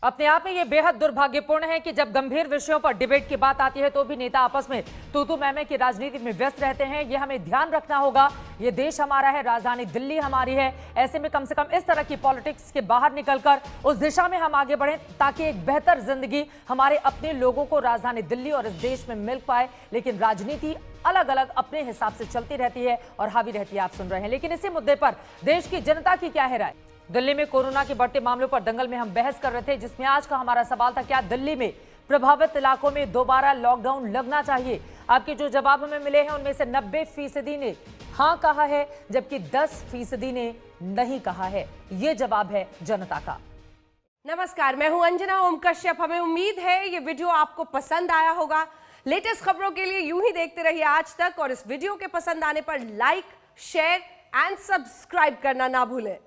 अपने आप में ये बेहद दुर्भाग्यपूर्ण है कि जब गंभीर विषयों पर डिबेट की बात आती है तो भी नेता आपस में तू मैं की राजनीति में व्यस्त रहते हैं। ये हमें ध्यान रखना होगा। ये देश हमारा है, राजधानी दिल्ली हमारी है। ऐसे में कम से कम इस तरह की पॉलिटिक्स के बाहर निकलकर उस दिशा में हम आगे बढ़ें ताकि एक बेहतर जिंदगी हमारे अपने लोगों को राजधानी दिल्ली और इस देश में मिल पाए। लेकिन राजनीति अलग अलग अपने हिसाब से चलती रहती है और हावी रहती है, आप सुन रहे हैं। लेकिन इसी मुद्दे पर देश की जनता की क्या है राय? दिल्ली में कोरोना के बढ़ते मामलों पर दंगल में हम बहस कर रहे थे, जिसमें आज का हमारा सवाल था, क्या दिल्ली में प्रभावित इलाकों में दोबारा लॉकडाउन लगना चाहिए? आपके जो जवाब हमें मिले हैं उनमें से 90% ने हाँ कहा है, जबकि 10% ने नहीं कहा है। ये जवाब है जनता का। नमस्कार, मैं हूं अंजना ओम कश्यप। हमें उम्मीद है ये वीडियो आपको पसंद आया होगा। लेटेस्ट खबरों के लिए यूं ही देखते रहिए आज तक, और इस वीडियो के पसंद आने पर लाइक, शेयर एंड सब्सक्राइब करना ना भूलें।